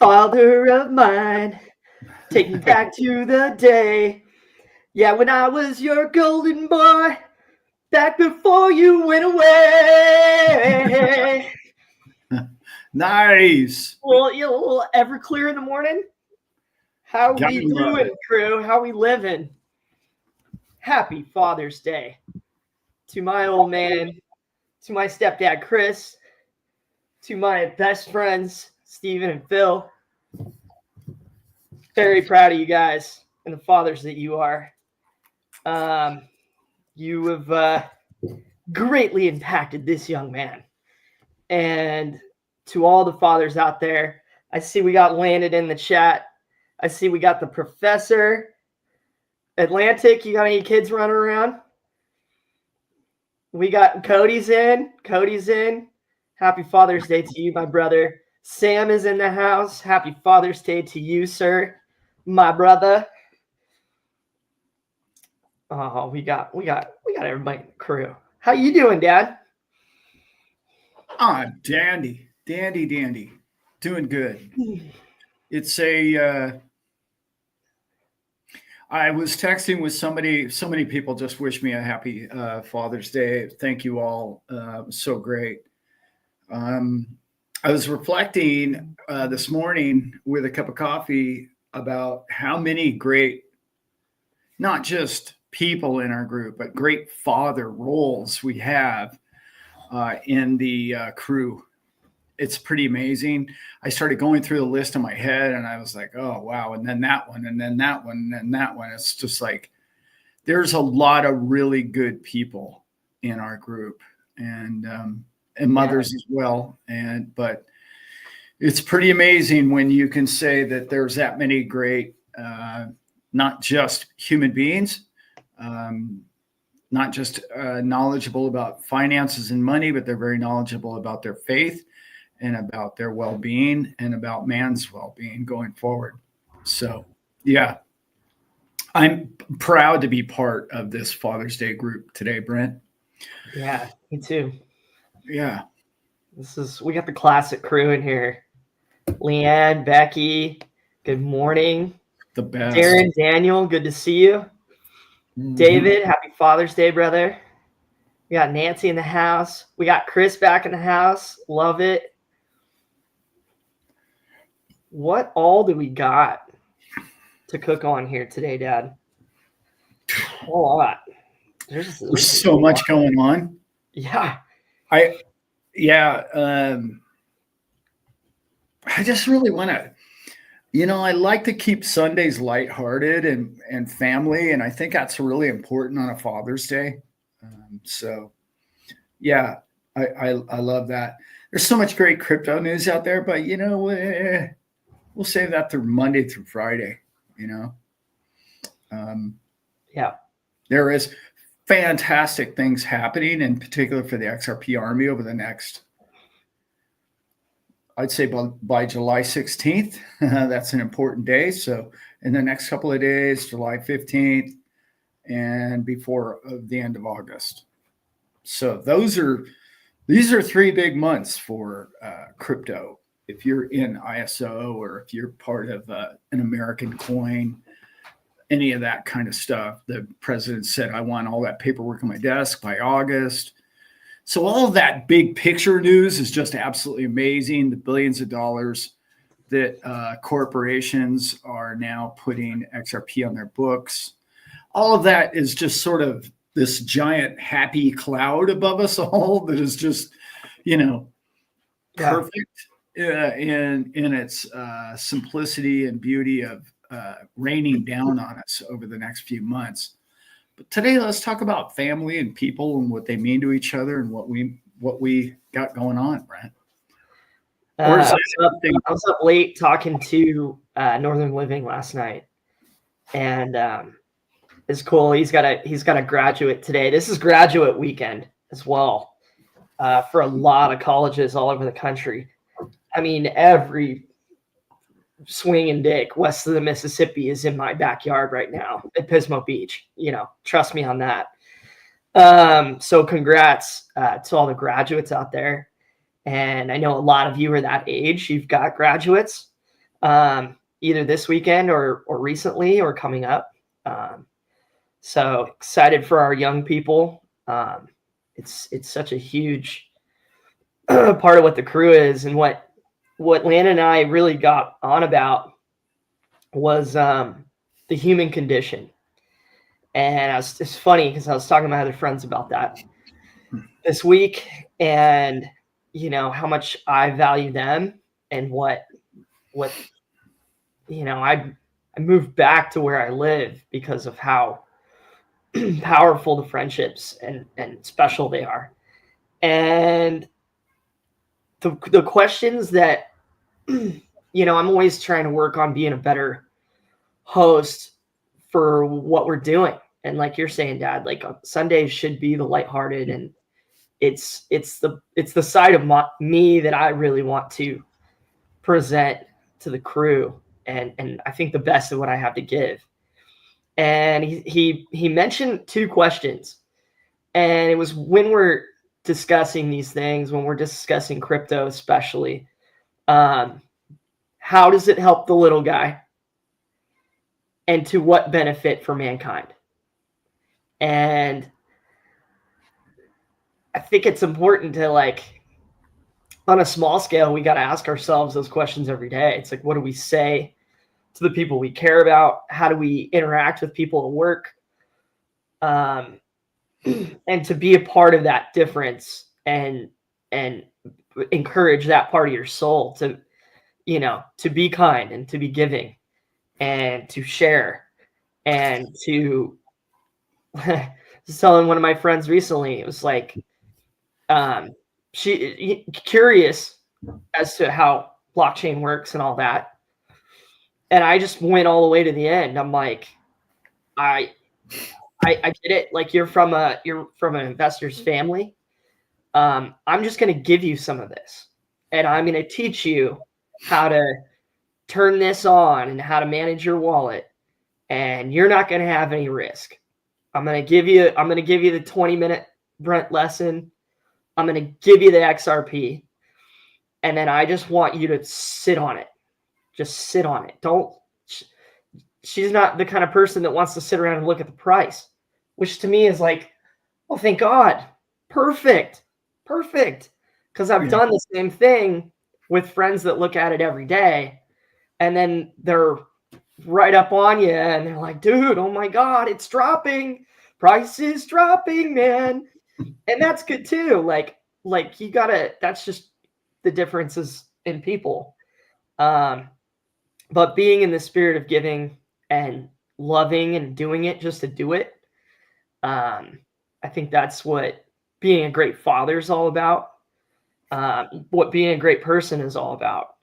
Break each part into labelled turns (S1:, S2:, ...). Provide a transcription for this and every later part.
S1: Father of mine, take me back to the day. Yeah, when I was your golden boy, back before you went away.
S2: Nice.
S1: Well, you know, a little Everclear in the morning. How
S2: Gotta
S1: we
S2: love
S1: doing,
S2: it.
S1: crew? How we living? Happy Father's Day to my old man, to my stepdad Chris, to my best friends Steven and Phil. Very proud of you guys and the fathers that you are. You have greatly impacted this young man. And to all the fathers out there, I see we got Landon in the chat. I see we got the professor. Atlantic, you got any kids running around? We got Cody's in. Cody's in. Happy Father's Day to you, my brother. Sam is in the house. Happy Father's Day to you, sir, my brother. Oh, we got everybody in the crew. How you doing, Dad?
S2: Dandy. Doing good. It's a I was texting with somebody. So many people just wish me a happy Father's Day. Thank you all. So great. I was reflecting this morning with a cup of coffee about how many great, not just people in our group, but great father roles we have in the crew. It's pretty amazing. I started going through the list in my head and I was like, oh, wow. And then that one, and then that one, and then that one. It's just like, there's a lot of really good people in our group and mothers as well. But it's pretty amazing when you can say that there's that many great, not just human beings, not just knowledgeable about finances and money, but they're very knowledgeable about their faith and about their well-being and about man's well-being going forward. So, yeah, I'm proud to be part of this Father's Day group today, Brent.
S1: Yeah, me too.
S2: Yeah.
S1: We got the classic crew in here. Leanne, Becky, good morning.
S2: The best.
S1: Darren, Daniel, good to see you. Mm-hmm. David, happy Father's Day, brother. We got Nancy in the house. We got Chris back in the house. Love it. What all do we got to cook on here today, Dad? A lot.
S2: There's so much going on.
S1: Yeah.
S2: I just really want to, I like to keep Sundays lighthearted and family. And I think that's really important on a Father's Day. I love that. There's so much great crypto news out there, but we'll save that through Monday through Friday, There is fantastic things happening, in particular for the XRP Army over the next, I'd say by July 16th. That's an important day. So in the next couple of days, July 15th and before the end of August. So these are 3 big months for crypto. If you're in ISO or if you're part of an American coin, any of that kind of stuff, the president said, I want all that paperwork on my desk by August. So all of that big picture news is just absolutely amazing. The billions of dollars that corporations are now putting XRP on their books. All of that is just sort of this giant happy cloud above us all that is just, perfect in its simplicity and beauty of raining down on us over the next few months. But today, let's talk about family and people and what they mean to each other and what we got going on, Brent.
S1: I was up late talking to Northern Living last night, and it's cool. He's got a graduate today. This is graduate weekend as well for a lot of colleges all over the country. I mean, every swinging dick west of the Mississippi is in my backyard right now at Pismo Beach. Trust me on that. So congrats to all the graduates out there. And I know a lot of you are that age. You've got graduates. either this weekend or recently or coming up. So excited for our young people. It's such a huge part of what the crew is, and what Lana and I really got on about was the human condition. And it's funny because I was talking to my other friends about that this week, and how much I value them, and what I moved back to where I live because of how powerful the friendships and special they are. And the questions that I'm always trying to work on being a better host for what we're doing. And like you're saying, Dad, like Sundays should be the lighthearted, and it's the side of me that I really want to present to the crew, and I think the best of what I have to give. And he mentioned two questions, and it was when we're discussing these things, when we're discussing crypto, especially, how does it help the little guy, and to what benefit for mankind? And I think it's important to, like, on a small scale, we got to ask ourselves those questions every day. It's like, what do we say to the people we care about? How do we interact with people at work? And to be a part of that difference, and encourage that part of your soul to be kind, and to be giving, and to share, and to just telling one of my friends recently, it was like, she curious as to how blockchain works and all that, and I just went all the way to the end. I'm like, I get it. Like, you're from an investor's family. I'm just going to give you some of this, and I'm going to teach you how to turn this on and how to manage your wallet, and you're not going to have any risk. I'm going to give you the 20-minute Brent lesson. I'm going to give you the XRP, and then I just want you to sit on it. Just sit on it. She's not the kind of person that wants to sit around and look at the price, which to me is like, oh, thank God. Perfect. Because I've done the same thing with friends that look at it every day, and then they're right up on you, and they're like, dude, oh my God, it's dropping. Price is dropping, man. And that's good too. Like you gotta, that's just the differences in people. But being in the spirit of giving and loving and doing it just to do it, I think that's what being a great father is all about. What being a great person is all about.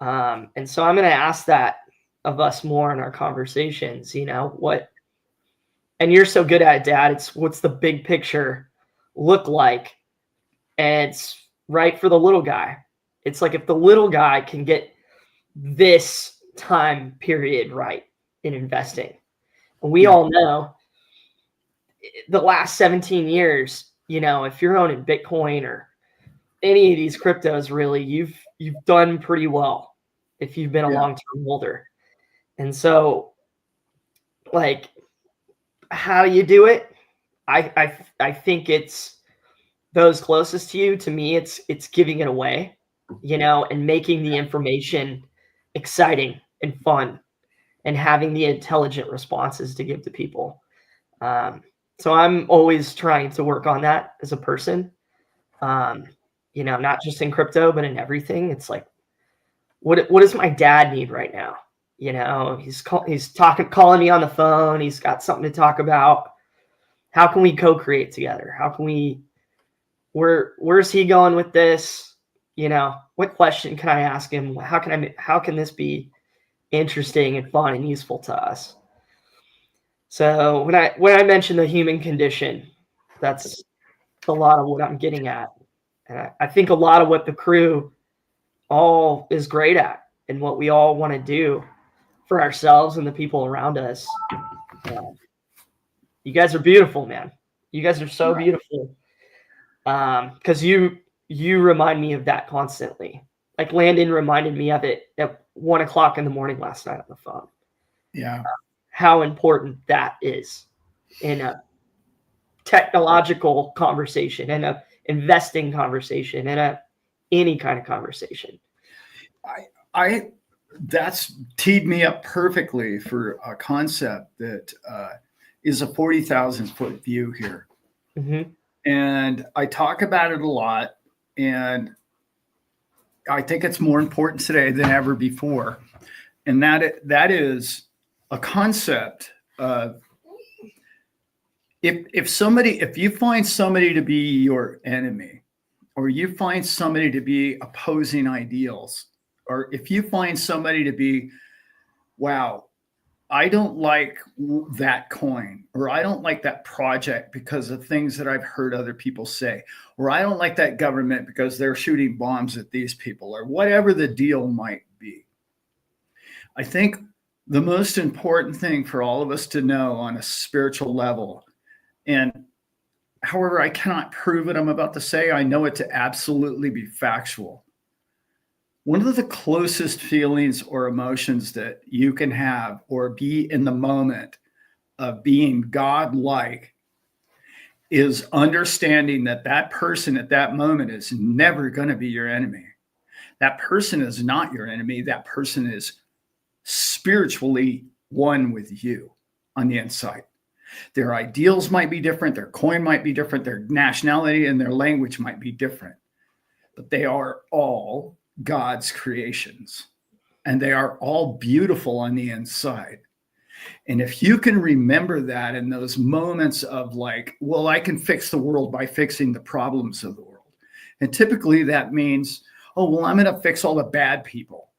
S1: And so I'm going to ask that of us more in our conversations, and you're so good at it, Dad. It's what's the big picture look like? And it's right for the little guy. It's like, if the little guy can get this time period right in investing, and we all know the last 17 years, if you're owning Bitcoin or any of these cryptos, really, you've done pretty well if you've been a long-term holder. And so, like, how do you do it? I think it's those closest to you. To me, it's giving it away, and making the information exciting and fun, and having the intelligent responses to give to people. So I'm always trying to work on that as a person, not just in crypto, but in everything. It's like, what does my dad need right now? He's calling me on the phone. He's got something to talk about. How can we co-create together? How can we, where's he going with this? What question can I ask him? How can this be interesting and fun and useful to us? So when I mention the human condition, that's a lot of what I'm getting at. And I think a lot of what the crew all is great at, and what we all want to do for ourselves and the people around us. You guys are beautiful, man. You guys are so beautiful. Because you remind me of that constantly. like Landon reminded me of it at 1 o'clock in the morning last night on the phone.
S2: Yeah.
S1: How important that is in a technological conversation, in a investing conversation, in a any kind of conversation.
S2: That's teed me up perfectly for a concept that is a 40,000 foot view here.
S1: Mm-hmm.
S2: And I talk about it a lot, and I think it's more important today than ever before. And that is a concept of if you find somebody to be your enemy, or you find somebody to be opposing ideals, or if you find somebody to be, wow, I don't like that coin, or I don't like that project because of things that I've heard other people say, or I don't like that government because they're shooting bombs at these people, or whatever the deal might be. I think the most important thing for all of us to know on a spiritual level, and however I cannot prove what I'm about to say, I know it to absolutely be factual. One of the closest feelings or emotions that you can have or be in the moment of being God-like is understanding that that person at that moment is never going to be your enemy. That person is not your enemy. That person is spiritually one with you on the inside. Their ideals might be different. Their coin might be different. Their nationality and their language might be different. But they are all God's creations, and they are all beautiful on the inside. And if you can remember that in those moments of like, well, I can fix the world by fixing the problems of the world. And typically that means, oh, well, I'm going to fix all the bad people.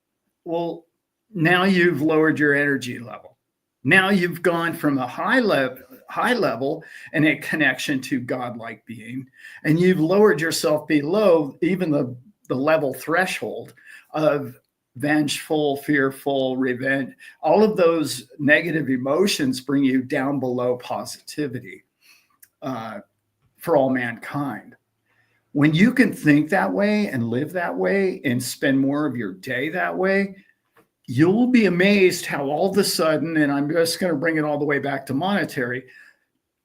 S2: Well, now you've lowered your energy level. Now you've gone from a high level and a connection to godlike being, and you've lowered yourself below even the level threshold of vengeful, fearful, revenge. All of those negative emotions bring you down below positivity for all mankind. When you can think that way and live that way and spend more of your day that way, you'll be amazed how all of a sudden, and I'm just going to bring it all the way back to monetary,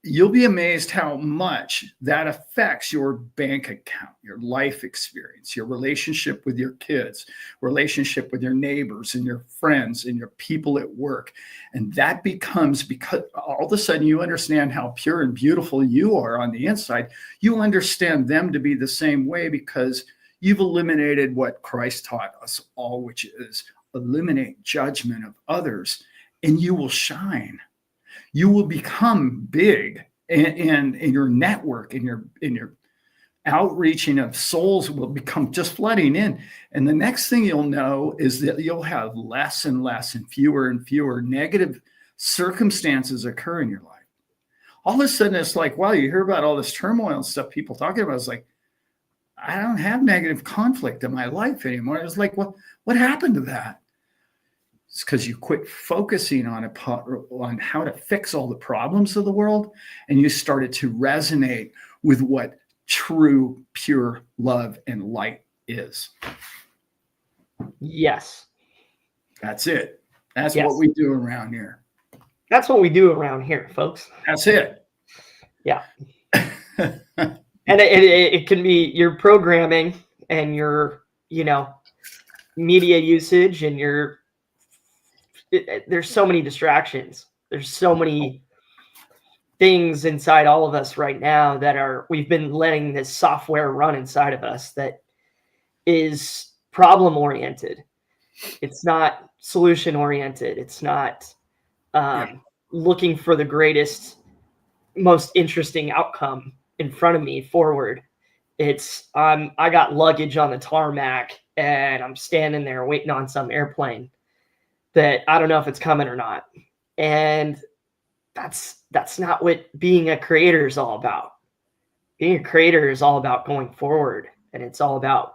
S2: you'll be amazed how much that affects your bank account, your life experience, your relationship with your kids, relationship with your neighbors and your friends and your people at work. And that becomes, because all of a sudden you understand how pure and beautiful you are on the inside. You understand them to be the same way because you've eliminated what Christ taught us all, which is eliminate judgment of others, and you will shine. You will become big, and your network and your outreaching of souls will become just flooding in. And the next thing you'll know is that you'll have less and less and fewer negative circumstances occur in your life. All of a sudden, it's like, wow, you hear about all this turmoil and stuff people talking about. It's like, I don't have negative conflict in my life anymore. It's like, what happened to that? It's because you quit focusing on how to fix all the problems of the world, and you started to resonate with what true, pure love and light is.
S1: Yes.
S2: That's it. That's what we do around here.
S1: That's what we do around here, folks.
S2: That's it.
S1: Yeah. And it can be your programming and your, media usage and there's so many distractions. There's so many things inside all of us right now that we've been letting this software run inside of us that is problem oriented. It's not solution oriented. It's not looking for the greatest, most interesting outcome in front of me forward. It's I got luggage on the tarmac and I'm standing there waiting on some airplane that I don't know if it's coming or not. And that's not what being a creator is all about. Being a creator is all about going forward, and it's all about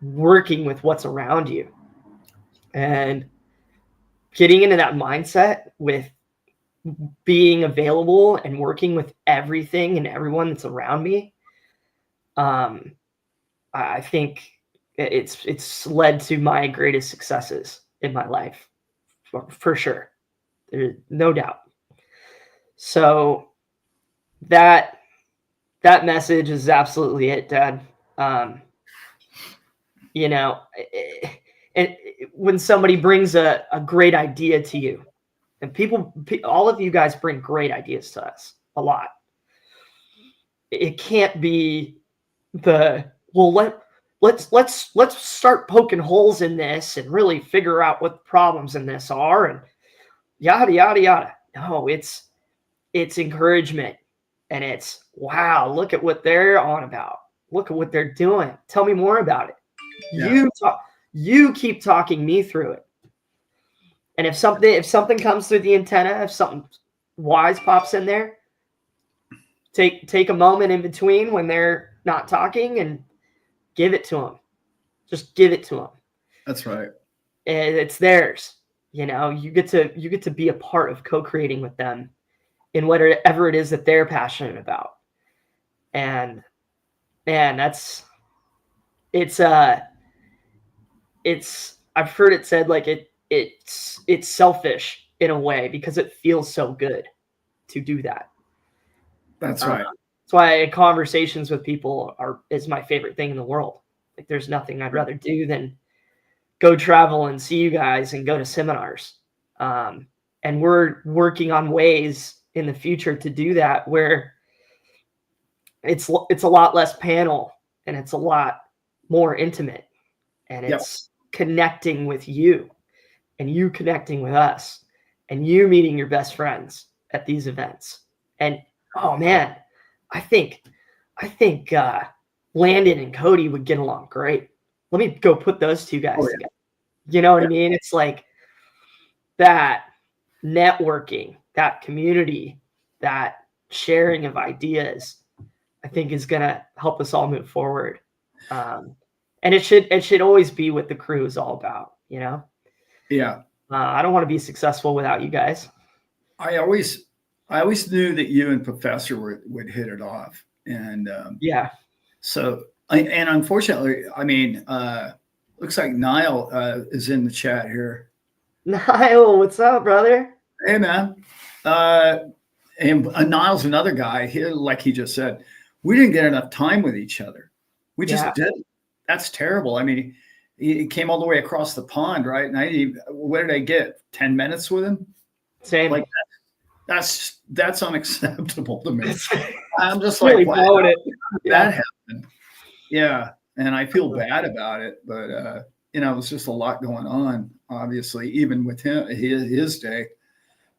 S1: working with what's around you and getting into that mindset with being available and working with everything and everyone that's around me. I think it's led to my greatest successes in my life, for sure. There's no doubt. So that message is absolutely it, Dad. You know, and when somebody brings a great idea to you, and all of you guys bring great ideas to us a lot. It can't be let's start poking holes in this and really figure out what the problems in this are and yada yada yada. No, it's encouragement, and it's wow, look at what they're on about. Look at what they're doing. Tell me more about it. Yeah. You keep talking me through it. And if something comes through the antenna, if something wise pops in there, take a moment in between when they're not talking and give it to them. Just give it to them.
S2: That's right.
S1: And it's theirs. You know, you get to be a part of co-creating with them in whatever it is that they're passionate about. And man, it's I've heard it said like it's selfish in a way because it feels so good to do that.
S2: That's right.
S1: That's why conversations with people is my favorite thing in the world. Like there's nothing I'd rather do than go travel and see you guys and go to seminars. And we're working on ways in the future to do that where it's a lot less panel and it's a lot more intimate, and it's connecting with you and you connecting with us and you meeting your best friends at these events. And oh man, I think Landon and Cody would get along great. Let me go put those two guys together. You know what I mean? It's like that networking, that community, that sharing of ideas, I think is going to help us all move forward. And it should always be what the crew is all about, you know?
S2: Yeah.
S1: I don't want to be successful without you guys.
S2: I always knew that you and Professor would hit it off. And
S1: yeah.
S2: So, and unfortunately, I mean, looks like Niall is in the chat here.
S1: Niall, what's up, brother?
S2: Hey, man. And Niall's another guy. Like he just said, we didn't get enough time with each other. We just didn't. That's terrible. I mean, he came all the way across the pond, right? And what did I get? 10 minutes with him?
S1: Same.
S2: Like that's unacceptable to me. I'm just
S1: really
S2: like, wow,
S1: that
S2: happened. Yeah. And I feel bad about it, but you know, it's just a lot going on, obviously, even with him, his day.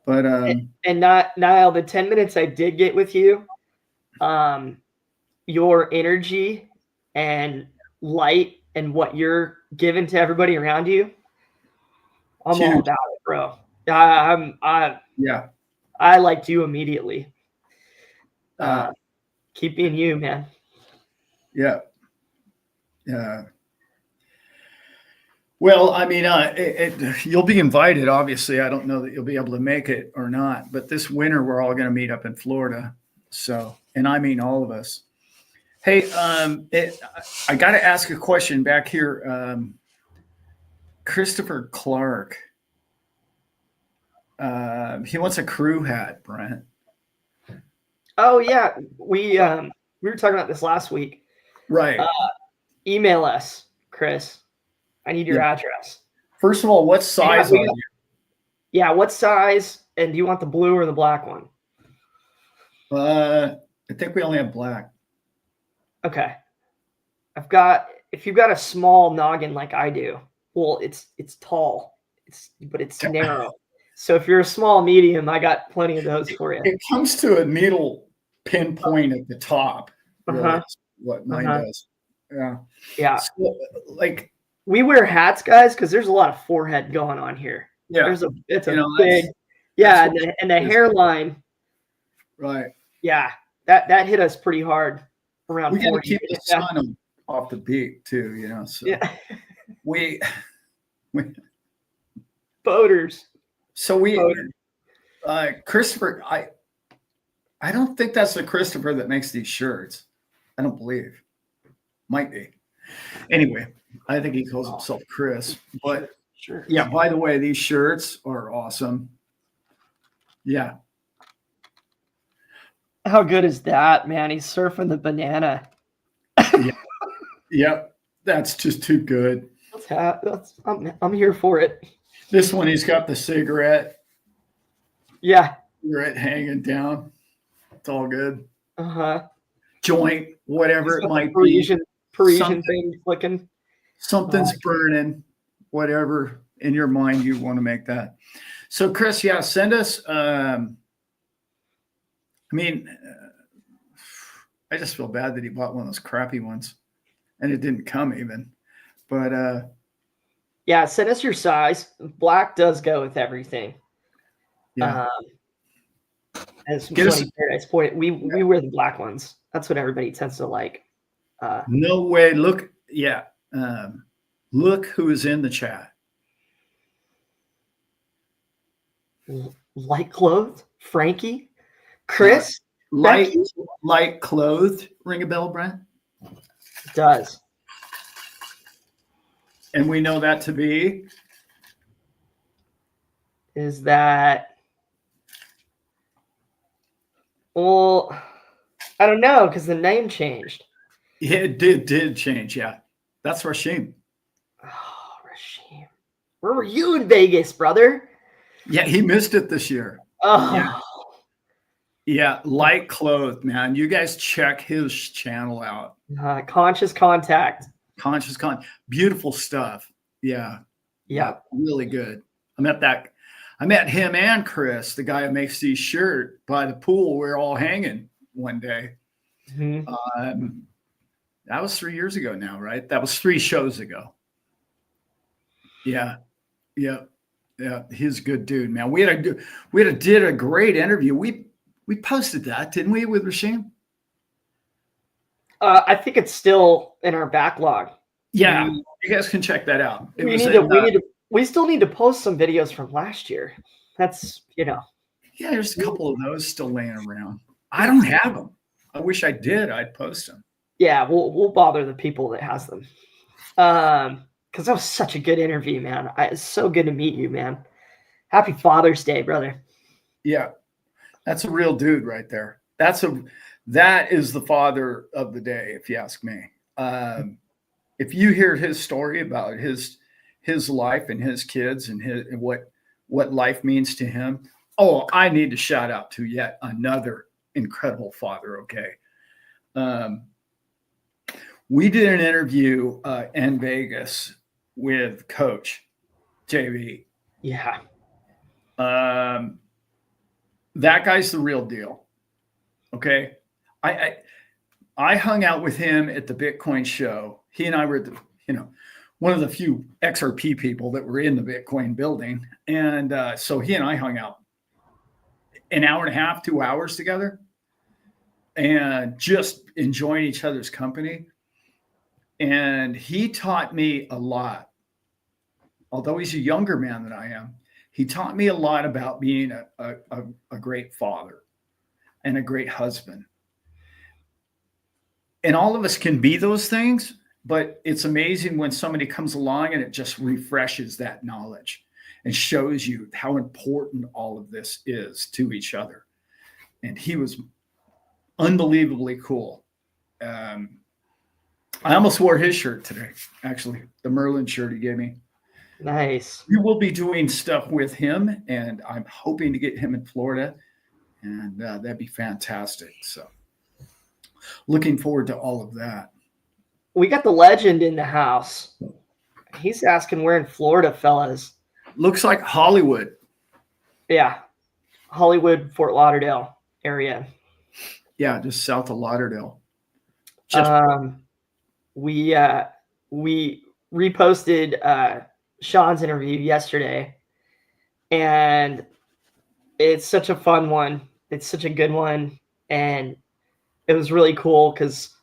S2: But
S1: and not Niall, the 10 minutes I did get with you, your energy and light and what you're giving to everybody around you, I'm
S2: huge.
S1: all about it, bro. I liked you immediately. Keep being you, man.
S2: Yeah. Yeah. Well, I mean, you'll be invited. Obviously, I don't know that you'll be able to make it or not, but this winter we're all going to meet up in Florida. So, and I mean all of us. Hey, I got to ask a question back here. Christopher Clark. He wants a crew hat, Brent.
S1: Oh yeah, we were talking about this last week.
S2: Right.
S1: Email us, Chris. I need your address.
S2: First of all, what size are you?
S1: Yeah, what size? And do you want the blue or the black one?
S2: I think we only have black.
S1: Okay. If you've got a small noggin like I do, well, it's tall, but it's narrow. So if you're a small medium, I got plenty of those for you.
S2: It comes to a needle pinpoint at the top. Really, what mine does. Yeah.
S1: Yeah.
S2: So, like,
S1: we wear hats, guys, because there's a lot of forehead going on here.
S2: Yeah.
S1: It's a big, and the hairline.
S2: Right.
S1: Yeah. That hit us pretty hard around.
S2: We got to keep the sun off the beak too, you know. So we
S1: boaters.
S2: So Christopher, I don't think that's the Christopher that makes these shirts. I don't believe. Might be. Anyway, I think he calls himself Chris. But
S1: Sure.
S2: yeah, by the way, these shirts are awesome. Yeah.
S1: How good is that, man? He's surfing the banana.
S2: Yeah. Yep. That's just too good.
S1: I'm here for it.
S2: This one, he's got the cigarette hanging down. It's all good. Joint, whatever it might be.
S1: Parisian thing flicking.
S2: Something's burning, whatever in your mind you want to make that. So, Chris, yeah, send us. I just feel bad that he bought one of those crappy ones, and it didn't come even. But
S1: yeah, send us your size. Black does go with everything.
S2: Yeah.
S1: As Paradise pointed, we wear the black ones. That's what everybody tends to like.
S2: No way. Look, yeah. Look who is in the chat.
S1: Light clothed, Frankie, Chris,
S2: light clothed. Ring a bell, Brian?
S1: It does.
S2: And we know that to be?
S1: Is that? Well, I don't know because the name changed.
S2: Yeah, it did change. Yeah, that's Rashim.
S1: Oh, Rashim. Where were you in Vegas, brother?
S2: Yeah, he missed it this year.
S1: Oh.
S2: Yeah, light clothed, man. You guys check his channel out.
S1: Conscious Contact.
S2: Beautiful stuff. Yeah.
S1: Yeah.
S2: Really good. I met him and Chris, the guy who makes these shirts, by the pool. We were all hanging one day. That was 3 years ago now, right? That was 3 shows ago. Yeah. He's a good dude, man. We did a great interview. We posted that, didn't we, with Rashim?
S1: I think it's still in our backlog.
S2: Yeah, you guys can check that out.
S1: We still need to post some videos from last year. That's,
S2: Yeah, there's a couple of those still laying around. I don't have them. I wish I did. I'd post them.
S1: Yeah, we'll bother the people that has them. Because that was such a good interview, man. It's so good to meet you, man. Happy Father's Day, brother.
S2: Yeah, that's a real dude right there. That is the father of the day, if you ask me. If you hear his story about his life and his kids and what life means to him, I need to shout out to yet another incredible father. Okay. We did an interview in Vegas with Coach JV.
S1: Yeah.
S2: That guy's the real deal. Okay. I hung out with him at the Bitcoin show. He and I were one of the few XRP people that were in the Bitcoin building. And so he and I hung out an hour and a half, 2 hours together, and just enjoying each other's company. And he taught me a lot. Although he's a younger man than I am, he taught me a lot about being a great father and a great husband. And all of us can be those things, but it's amazing when somebody comes along and it just refreshes that knowledge and shows you how important all of this is to each other. And he was unbelievably cool. I almost wore his shirt today, actually, the Merlin shirt he gave me.
S1: Nice.
S2: We will be doing stuff with him, and I'm hoping to get him in Florida, and that'd be fantastic. So looking forward to all of that.
S1: We got the legend in the house. He's asking where in Florida, fellas.
S2: Looks like Hollywood.
S1: Yeah. Hollywood, Fort Lauderdale area.
S2: Yeah, just south of Lauderdale.
S1: We reposted Sean's interview yesterday, and it's such a fun one. It's such a good one, and it was really cool because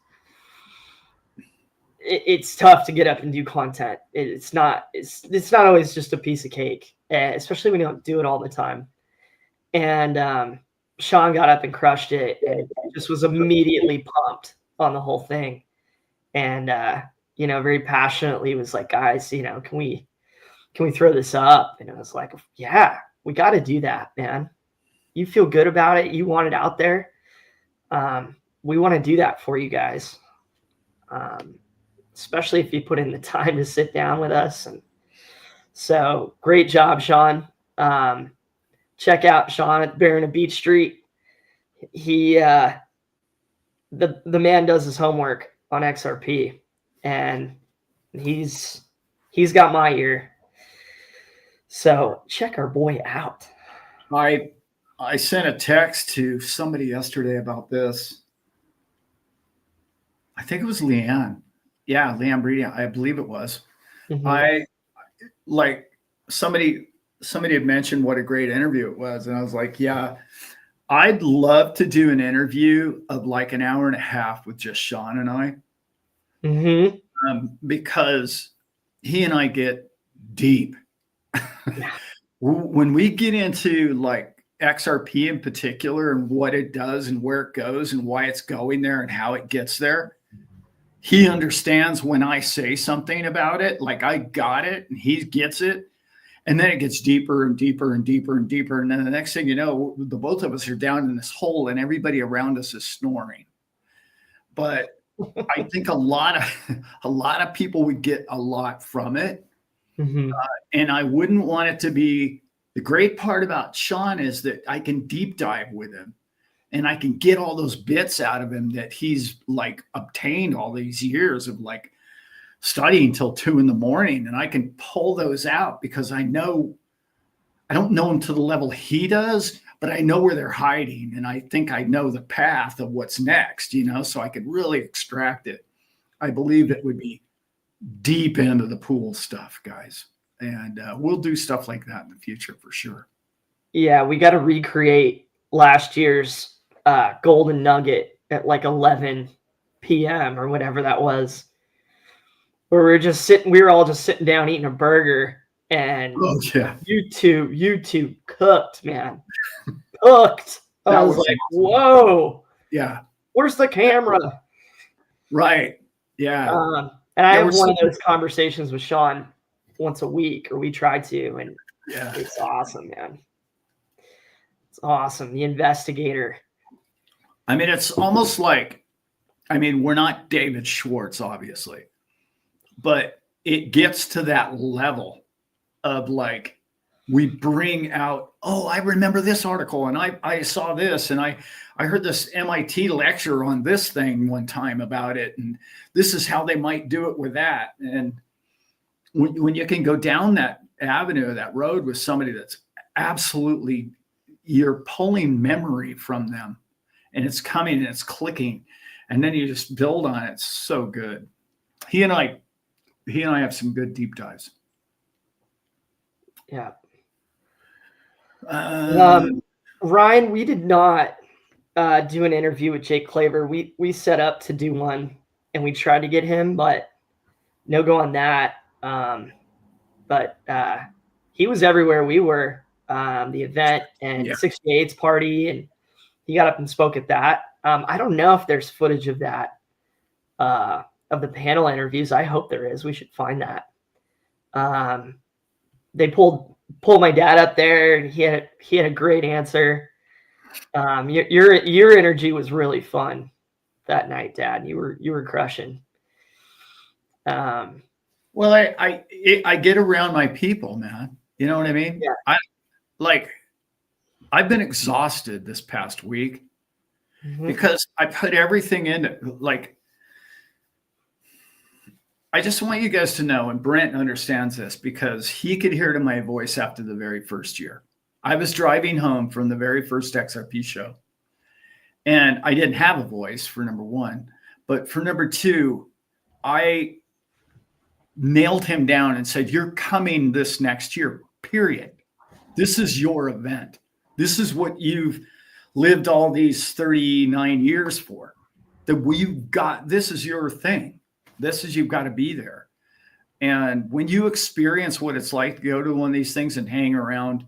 S1: it's tough to get up and do content. It's not always just a piece of cake, especially when you don't do it all the time. And Sean got up and crushed it, and just was immediately pumped on the whole thing. And very passionately was like, guys, can we throw this up? And I was like, yeah, we got to do that, man. You feel good about it. You want it out there. We want to do that for you guys. Especially if you put in the time to sit down with us. And so great job, Sean. Check out Sean at Baron of Beach Street. He, the man does his homework on XRP, and he's got my ear. So check our boy out.
S2: I sent a text to somebody yesterday about this. I think it was Leanne. Yeah, Leanne Breedy. I believe it was. Mm-hmm. Somebody had mentioned what a great interview it was. And I was like, yeah, I'd love to do an interview of like an hour and a half with just Sean and I.
S1: Mm-hmm.
S2: Because he and I get deep. When we get into like XRP in particular and what it does and where it goes and why it's going there and how it gets there, he understands when I say something about it, like I got it and he gets it. And then it gets deeper and deeper and deeper and deeper. And then the next thing you know, the both of us are down in this hole and everybody around us is snoring. But I think a lot of people would get a lot from it.
S1: Mm-hmm.
S2: And I wouldn't want it to be, the great part about Sean is that I can deep dive with him and I can get all those bits out of him that he's like obtained all these years of like studying till 2 a.m. and I can pull those out because I don't know them to the level he does, but I know where they're hiding. And I think I know the path of what's next, so I could really extract it. I believe it would be deep into the pool stuff, guys. And we'll do stuff like that in the future for sure.
S1: Yeah, we got to recreate last year's golden nugget at like 11 p.m. or whatever that was, where we were all just sitting down eating a burger, and YouTube cooked, man. Cooked. I was like, whoa.
S2: Yeah.
S1: Where's the camera?
S2: Right. Yeah.
S1: And I have one of those conversations with Sean once a week, or we try to, and it's awesome, man. It's awesome. The investigator.
S2: I mean, it's almost like, we're not David Schwartz, obviously, but it gets to that level of like, we bring out, oh, I remember this article and I saw this and I heard this MIT lecture on this thing one time about it. And this is how they might do it with that. And when you can go down that avenue, that road with somebody that's absolutely, you're pulling memory from them and it's coming and it's clicking. And then you just build on it. It's so good. He and I have some good deep dives.
S1: Yeah. Ryan, we did not do an interview with Jake Claver. We set up to do one and we tried to get him, but no go on that. But he was everywhere we were, the event and 68's party, and he got up and spoke at that. I don't know if there's footage of that, of the panel interviews. I hope there is. We should find that. They pulled my dad up there, and he had a great answer. Your energy was really fun that night, Dad. You were crushing.
S2: Well, I get around my people, man. You know what I mean?
S1: Yeah.
S2: I've been exhausted this past week because I put everything into like. I just want you guys to know, and Brent understands this because he could hear it in my voice after the very first year. I was driving home from the very first XRP show, and I didn't have a voice for number one, but for number two, I nailed him down and said, "You're coming this next year, period. This is your event. This is what you've lived all these 39 years for. This is your thing. This is, you've got to be there." And when you experience what it's like to go to one of these things and hang around,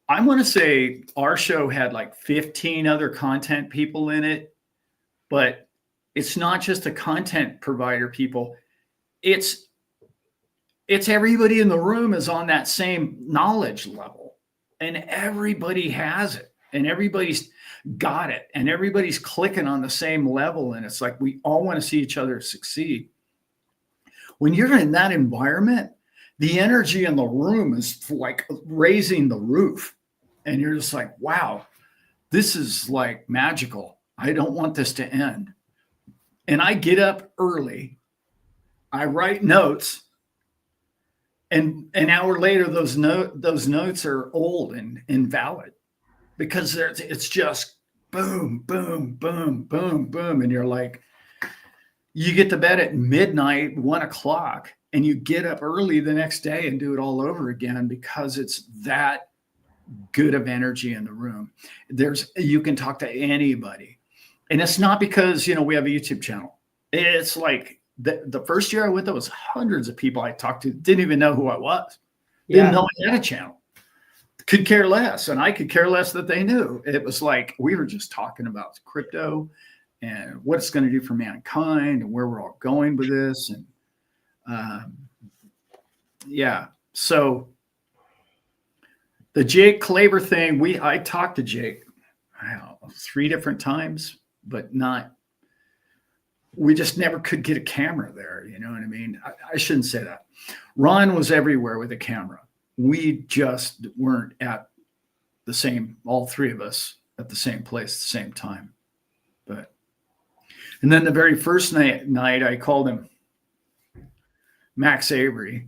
S2: I want to say our show had like 15 other content people in it, but It's not just a content provider, people. It's everybody in the room is on that same knowledge level, and everybody has it, and everybody's got it, and everybody's clicking on the same level. And it's like we all want to see each other succeed. When you're in that environment, the energy in the room is like raising the roof. And you're just like, wow, this is like magical. I don't want this to end. And I get up early, I write notes, and an hour later, those notes are old and invalid because it's just boom, boom, boom, boom, boom. And you're like, you get to bed at midnight, 1 o'clock, and you get up early the next day and do it all over again because it's that good of energy in the room. You can talk to anybody. And it's not because, we have a YouTube channel. It's like the first year I went, there was hundreds of people I talked to, didn't even know who I was. Didn't know I had a channel. Could care less. And I could care less that they knew. It was like, we were just talking about crypto and what it's going to do for mankind and where we're all going with this. And so the Jake Klaver thing, I talked to Jake, I don't know, 3 different times, but we just never could get a camera there. You know what I mean? I shouldn't say that. Ron was everywhere with a camera. We just weren't at the same, all 3 of us at the same place at the same time. And then the very first night I called him Max Avery.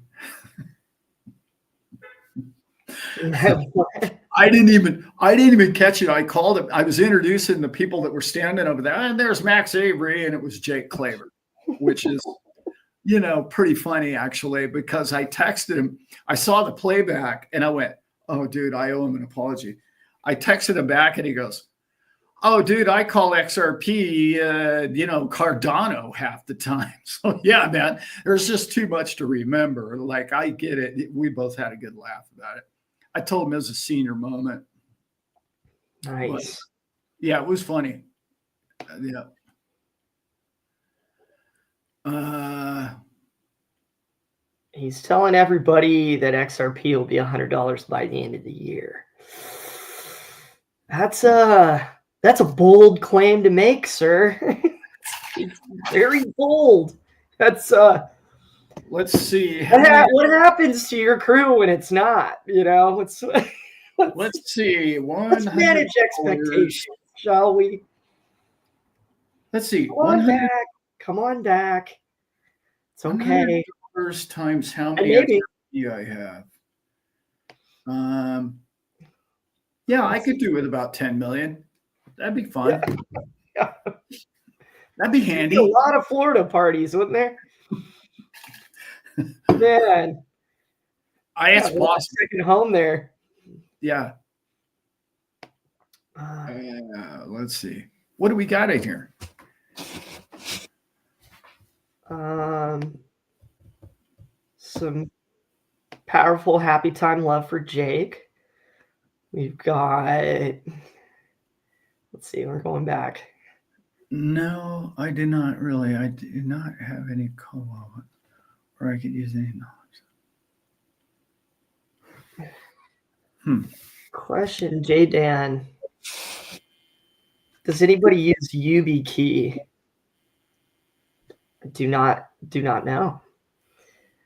S2: I didn't even catch it. I called him. I was introducing the people that were standing over there, and there's Max Avery, and it was Jake Klaver, which is, pretty funny actually, because I texted him. I saw the playback and I went, "Oh, dude, I owe him an apology." I texted him back and he goes, "Oh, dude, I call XRP, Cardano half the time." So yeah, man, there's just too much to remember. Like, I get it. We both had a good laugh about it. I told him it was a senior moment.
S1: Nice.
S2: But, yeah, it was funny. Yeah.
S1: He's telling everybody that XRP will be $100 by the end of the year. That's a bold claim to make, sir. It's very bold. That's
S2: let's see.
S1: What happens to your crew when it's not? Let's
S2: see.
S1: Let's manage expectations, shall we?
S2: Let's see.
S1: Come on back. It's okay.
S2: $100 times how many XRP I have? Yeah, I could do with about 10 million. That'd be fun.
S1: Yeah.
S2: That'd be handy.
S1: A lot of Florida parties, wouldn't there? Man.
S2: I asked Boston.
S1: Second home there.
S2: Yeah. Let's see. What do we got in here?
S1: Some powerful happy time love for Jake. We've got, let's see, we're going back.
S2: No, I did not really. I did not have any co-op or I could use any knowledge.
S1: Question, J Dan. Does anybody use YubiKey? Do not know.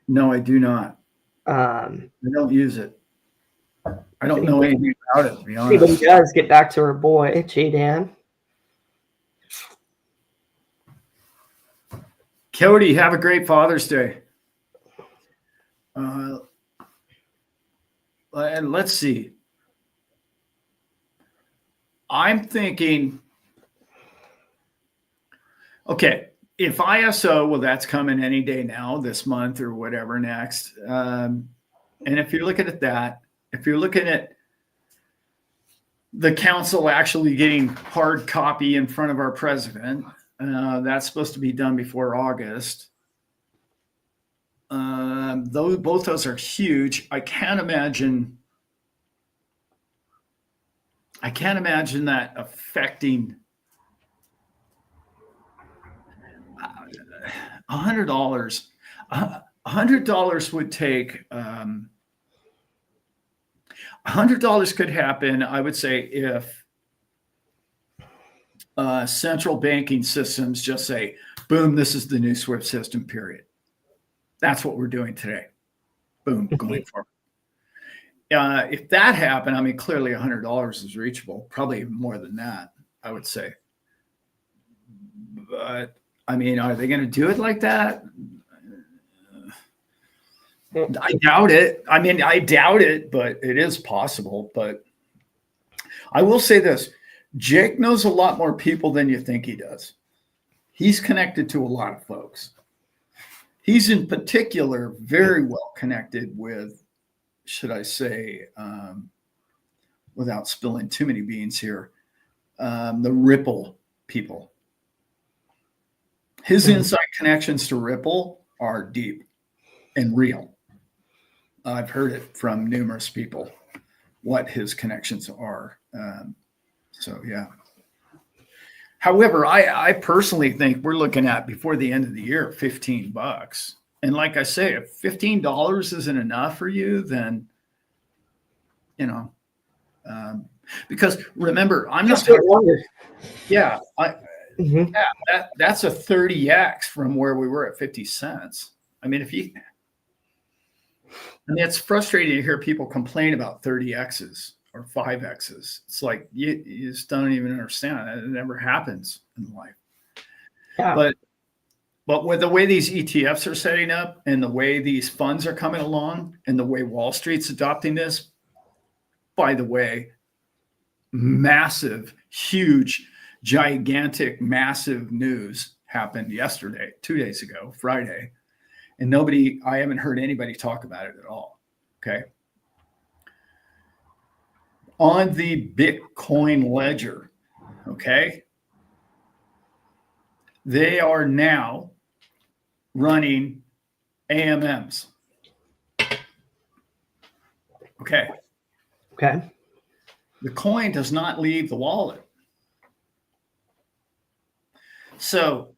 S2: No, I do not. I don't use it. I don't know anything about it, to be honest.
S1: Anybody does, get back to her boy, J Dan.
S2: Cody, have a great Father's Day. And let's see. I'm thinking, okay, if ISO, well, that's coming any day now, this month or whatever next. And if you're looking at that, if you're looking at the council actually getting hard copy in front of our president, that's supposed to be done before August. Both those are huge. I can't imagine that affecting $100. $100 would take. $100 could happen, I would say, if central banking systems just say, boom, this is the new SWIFT system, period. That's what we're doing today. Boom, going forward. If that happened, I mean, clearly $100 is reachable, probably even more than that, I would say. But, I mean, are they going to do it like that? I doubt it. I mean, I doubt it, but it is possible. But I will say this. Jake knows a lot more people than you think he does. He's connected to a lot of folks. He's in particular very well connected with, should I say, without spilling too many beans here, the Ripple people. His inside connections to Ripple are deep and real. I've heard it from numerous people what his connections are. So, yeah. However, I personally think we're looking at, before the end of the year, $15. And like I say, if $15 isn't enough for you, then, you know, because remember, I'm not talking, yeah, that's a 30x from where we were at 50 cents. I mean, it's frustrating to hear people complain about 30x's or 5x's. It's like you just don't even understand it. It never happens in life. Yeah. But with the way these ETFs are setting up and the way these funds are coming along and the way Wall Street's adopting this, by the way, massive, huge, gigantic, massive news happened yesterday, 2 days ago, Friday. And I haven't heard anybody talk about it at all. Okay. On the Bitcoin ledger, okay, they are now running AMMs. Okay.
S1: Okay.
S2: The coin does not leave the wallet. So,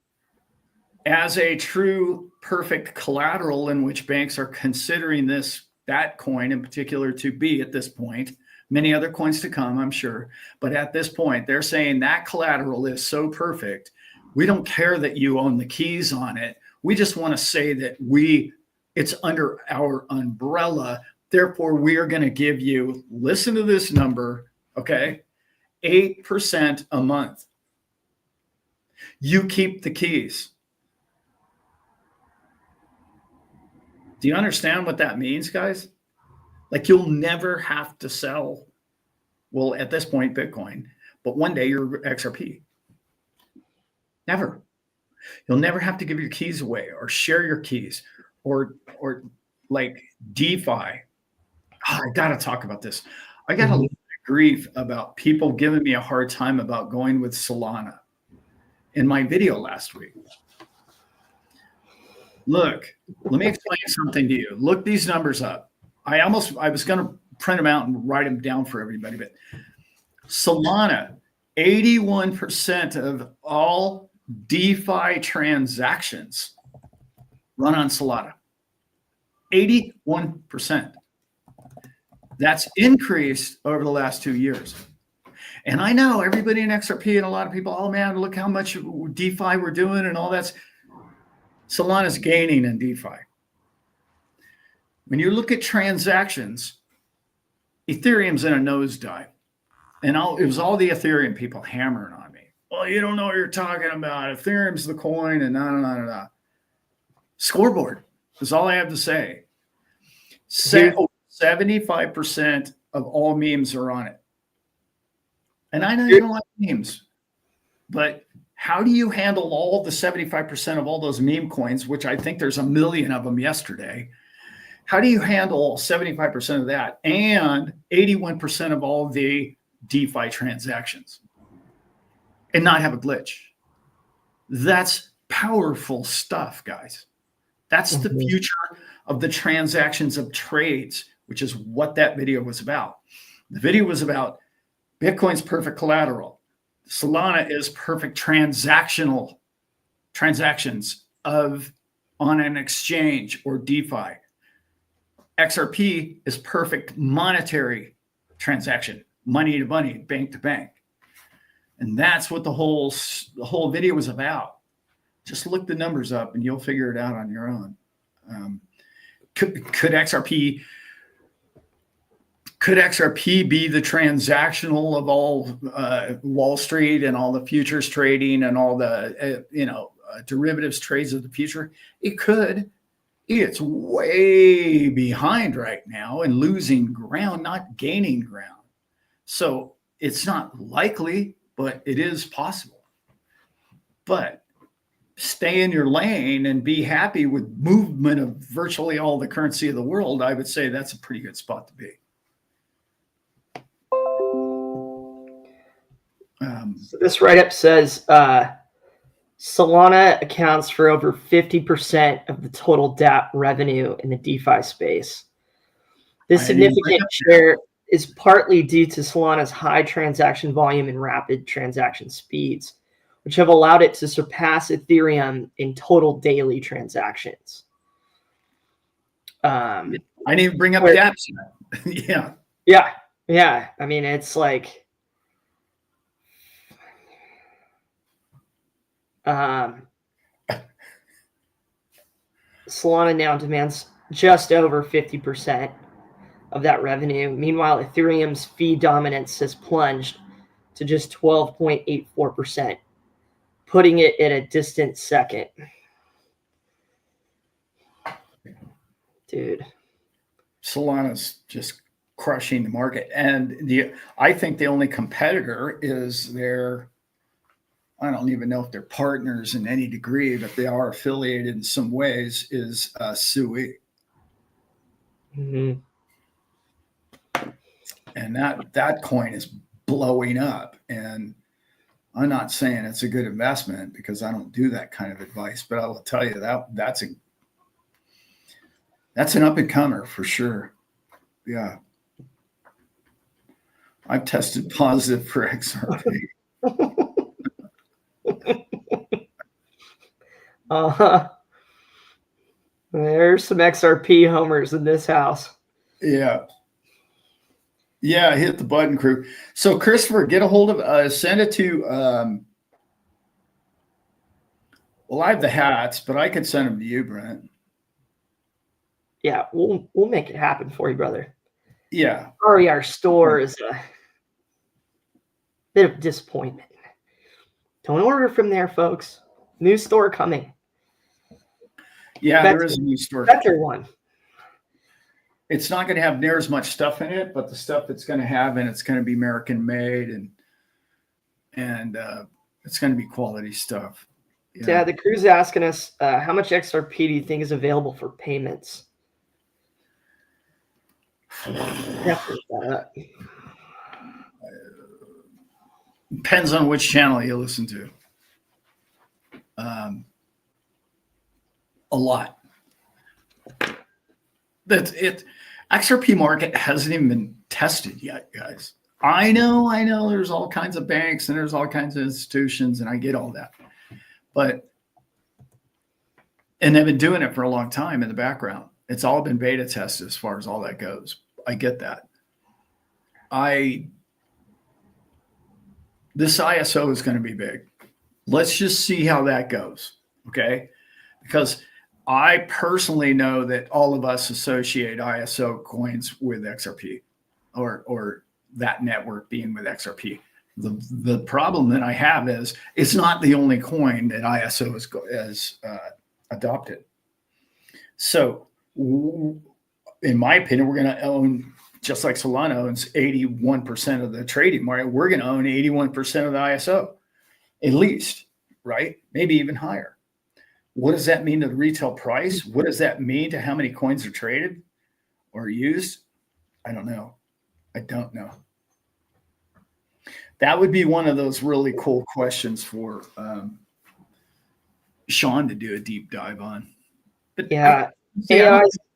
S2: as a true perfect collateral in which banks are considering that coin in particular to be at this point, many other coins to come, I'm sure, but at this point, they're saying that collateral is so perfect, we don't care that you own the keys on it. We just want to say that it's under our umbrella. Therefore, we are going to give you, listen to this number, okay, 8% a month. You keep the keys. Do you understand what that means, guys? Like, you'll never have to sell, well, at this point, Bitcoin, but one day your XRP. Never. You'll never have to give your keys away or share your keys or like DeFi. I got to talk about this. I got a lot of grief about people giving me a hard time about going with Solana in my video last week. Look, let me explain something to you. Look these numbers up. I was going to print them out and write them down for everybody, but Solana, 81% of all DeFi transactions run on Solana. 81%. That's increased over the last 2 years. And I know everybody in XRP and a lot of people, oh man, look how much DeFi we're doing and all that. Solana's gaining in DeFi. When you look at transactions, Ethereum's in a nosedive. And it was all the Ethereum people hammering on me. Well, you don't know what you're talking about. Ethereum's the coin and nah. Scoreboard is all I have to say. 75% of all memes are on it. And I know you don't like memes, but how do you handle all the 75% of all those meme coins, which I think there's 1 million of them yesterday? How do you handle 75% of that and 81% of all the DeFi transactions and not have a glitch? That's powerful stuff, guys. That's the future of the transactions of trades, which is what that video was about. The video was about Bitcoin's perfect collateral. Solana is perfect transactions of on an exchange or DeFi. XRP is perfect monetary transaction, money to money, bank to bank. And that's what the whole video was about. Just look the numbers up and you'll figure it out on your own. Could XRP be the transactional of all Wall Street and all the futures trading and all the derivatives trades of the future? It could. It's way behind right now and losing ground, not gaining ground. So it's not likely, but it is possible. But stay in your lane and be happy with movement of virtually all the currency of the world. I would say that's a pretty good spot to be.
S1: So this write-up says Solana accounts for over 50% of the total DApp revenue in the DeFi space. This significant share is partly due to Solana's high transaction volume and rapid transaction speeds, which have allowed it to surpass Ethereum in total daily transactions.
S2: I didn't even bring up dApps.
S1: Yeah. I mean, it's like Solana now demands just over 50% of that revenue. Meanwhile, Ethereum's fee dominance has plunged to just 12.84%, putting it at a distant second. Dude.
S2: Solana's just crushing the market. And I think the only competitor is I don't even know if they're partners in any degree, but they are affiliated in some ways, is Sui.
S1: Mm-hmm.
S2: And that coin is blowing up. And I'm not saying it's a good investment because I don't do that kind of advice, but I will tell you that's an up and comer for sure. Yeah. I've tested positive for XRP.
S1: There's some XRP homers in this house.
S2: Yeah, hit the button, crew. So Christopher, get a hold of send it to well, I have the hats, but I could send them to you, Brent.
S1: Yeah, we'll make it happen for you, brother.
S2: Yeah.
S1: Sorry, our store is a bit of disappointment. Don't order from there, folks. New store coming.
S2: Yeah, there is a new store.
S1: Better one.
S2: It's not going to have near as much stuff in it, but the stuff it's going to have, and it's going to be American made, and it's going to be quality stuff.
S1: Yeah, the crew's asking us how much XRP do you think is available for payments?
S2: Depends on which channel you listen to. A lot. That's it. XRP market hasn't even been tested yet, guys. I know there's all kinds of banks and there's all kinds of institutions, and I get all that. And they've been doing it for a long time in the background. It's all been beta tested as far as all that goes. I get that. This ISO is going to be big. Let's just see how that goes, okay? Because I personally know that all of us associate ISO coins with XRP or that network being with XRP. The problem that I have is it's not the only coin that ISO has adopted. So in my opinion, we're going to own, just like Solana owns 81% of the trading market, we're going to own 81% of the ISO, at least, right? Maybe even higher. What does that mean to the retail price? What does that mean to how many coins are traded or used? I don't know. That would be one of those really cool questions for Sean to do a deep dive on. But
S1: yeah,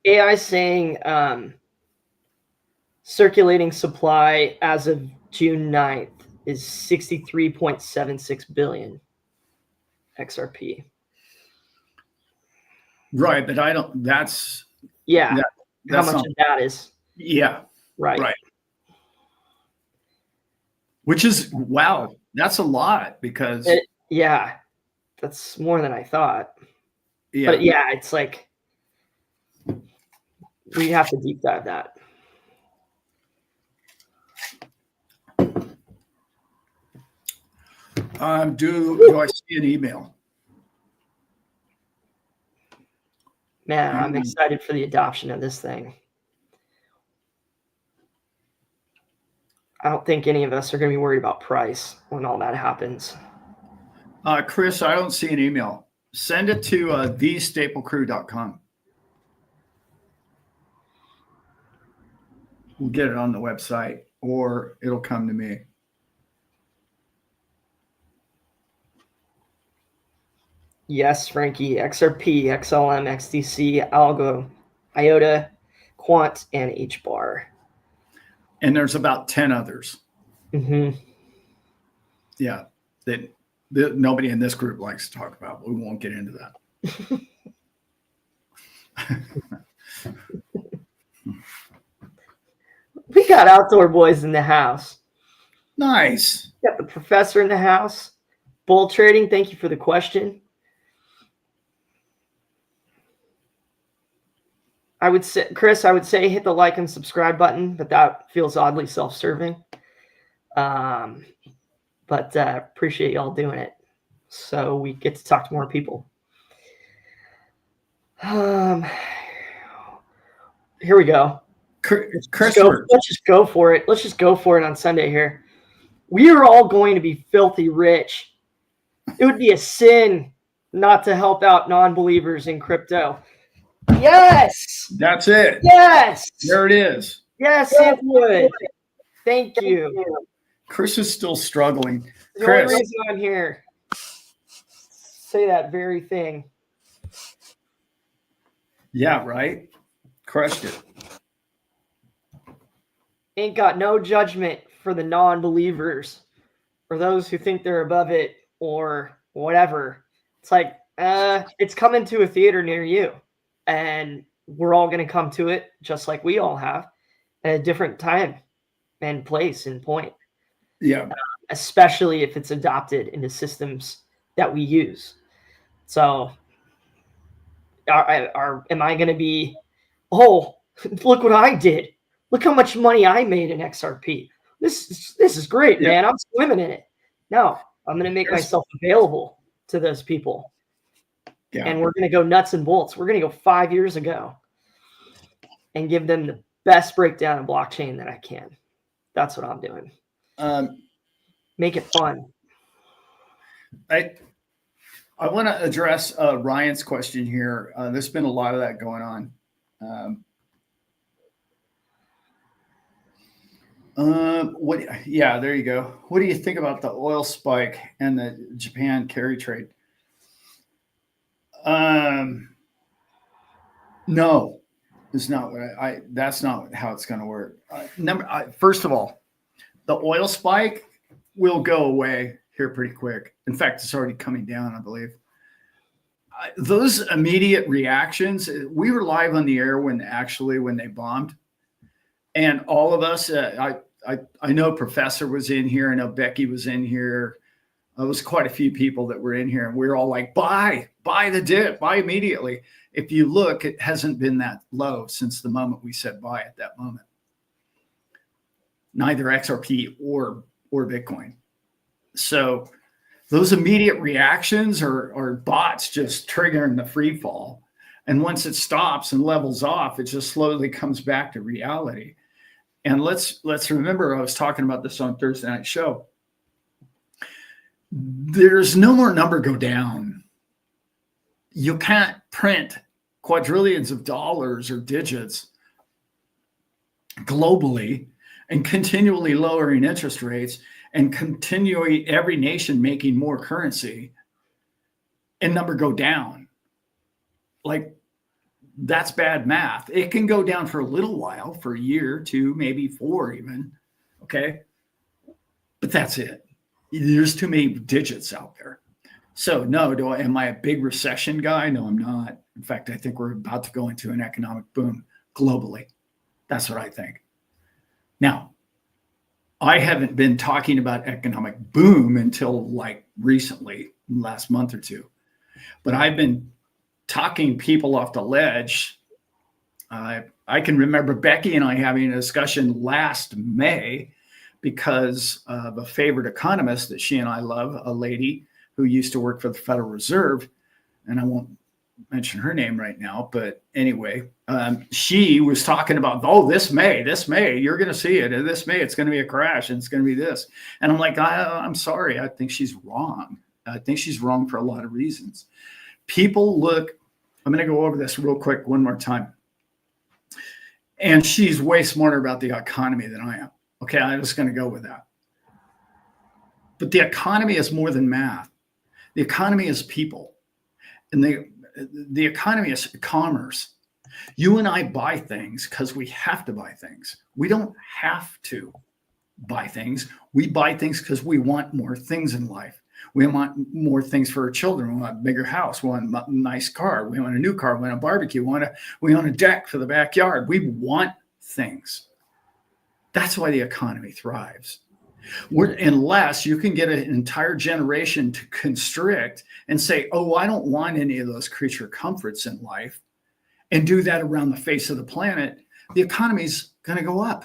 S1: AI saying circulating supply as of June 9th is 63.76 billion XRP.
S2: Right, but I don't. That's
S1: Yeah,
S2: that,
S1: how
S2: that's
S1: much
S2: not.
S1: of that is
S2: Yeah,
S1: right?
S2: right. Which is wow. That's a lot because
S1: Yeah, that's more than I thought.
S2: yeah.
S1: But yeah, it's like we have to deep dive that.
S2: Do I see an email?
S1: Man, I'm excited for the adoption of this thing. I don't think any of us are going to be worried about price when all that happens.
S2: Chris, I don't see an email. Send it to thestaplecrew.com. We'll get it on the website or it'll come to me.
S1: Yes, Frankie, XRP, XLM, XDC, Algo, IOTA, Quant, and HBAR.
S2: And there's about 10 others.
S1: Mm-hmm.
S2: Yeah, that nobody in this group likes to talk about. We won't get into that.
S1: We got outdoor boys in the house.
S2: Nice.
S1: Got the professor in the house. Bull trading, thank you for the question. I would say, Chris, hit the like and subscribe button, but that feels oddly self-serving. But appreciate y'all doing it, so we get to talk to more people. Here we go. Let's just go for it. Let's just go for it on Sunday here. We are all going to be filthy rich. It would be a sin not to help out non-believers in crypto. Yes.
S2: That's it.
S1: Yes.
S2: There it is.
S1: Yes, it would. Thank you.
S2: Chris is still struggling.
S1: The only reason I'm here, say that very thing.
S2: Yeah, right. Crushed it.
S1: Ain't got no judgment for the non-believers or those who think they're above it or whatever. It's like, it's coming to a theater near you, and we're all going to come to it just like we all have at a different time and place and point.
S2: Yeah.
S1: Especially if it's adopted into systems that we use. So am I going to be, oh, look what I did. Look how much money I made in XRP. This is great, man. I'm swimming in it. No, I'm going to make myself available to those people. Yeah. And we're going to go nuts and bolts. We're going to go 5 years ago and give them the best breakdown of blockchain that I can. That's what I'm doing. Make it fun.
S2: I want to address Ryan's question here. There's been a lot of that going on. There you go. What do you think about the oil spike and the Japan carry trade? No, it's not what that's not how it's going to work. First of all, the oil spike will go away here pretty quick. In fact, it's already coming down, I believe. Those immediate reactions, we were live on the air when they bombed. And all of us, I know Professor was in here. I know Becky was in here. There was quite a few people that were in here. And we were all like, buy the dip, buy immediately. If you look, it hasn't been that low since the moment we said buy at that moment. Neither XRP or Bitcoin. So those immediate reactions are bots just triggering the free fall. And once it stops and levels off, it just slowly comes back to reality. And let's remember, I was talking about this on Thursday night show. There's no more number go down. You can't print quadrillions of dollars or digits globally and continually lowering interest rates and continually every nation making more currency and number go down. Like, that's bad math. It can go down for a little while, for a year, 2, maybe 4 even. Okay. But that's it. There's too many digits out there. So no, am I a big recession guy? No, I'm not. In fact, I think we're about to go into an economic boom globally. That's what I think. Now, I haven't been talking about economic boom until like recently, last month or two, but I've been talking people off the ledge. I can remember Becky and I having a discussion last May because of a favorite economist that she and I love, a lady who used to work for the Federal Reserve. And I won't mention her name right now, but anyway, she was talking about, this May, you're going to see it. And this May, it's going to be a crash and it's going to be this. And I'm like, I'm sorry. I think she's wrong. I think she's wrong for a lot of reasons. People look, I'm going to go over this real quick one more time. And she's way smarter about the economy than I am. Okay, I'm just going to go with that. But the economy is more than math. The economy is people. And the economy is commerce. You and I buy things because we have to buy things. We don't have to buy things. We buy things because we want more things in life. We want more things for our children. We want a bigger house. We want a nice car. We want a new car. We want a barbecue. We want a deck for the backyard. We want things. That's why the economy thrives. Unless you can get an entire generation to constrict and say, I don't want any of those creature comforts in life, and do that around the face of the planet, the economy's going to go up.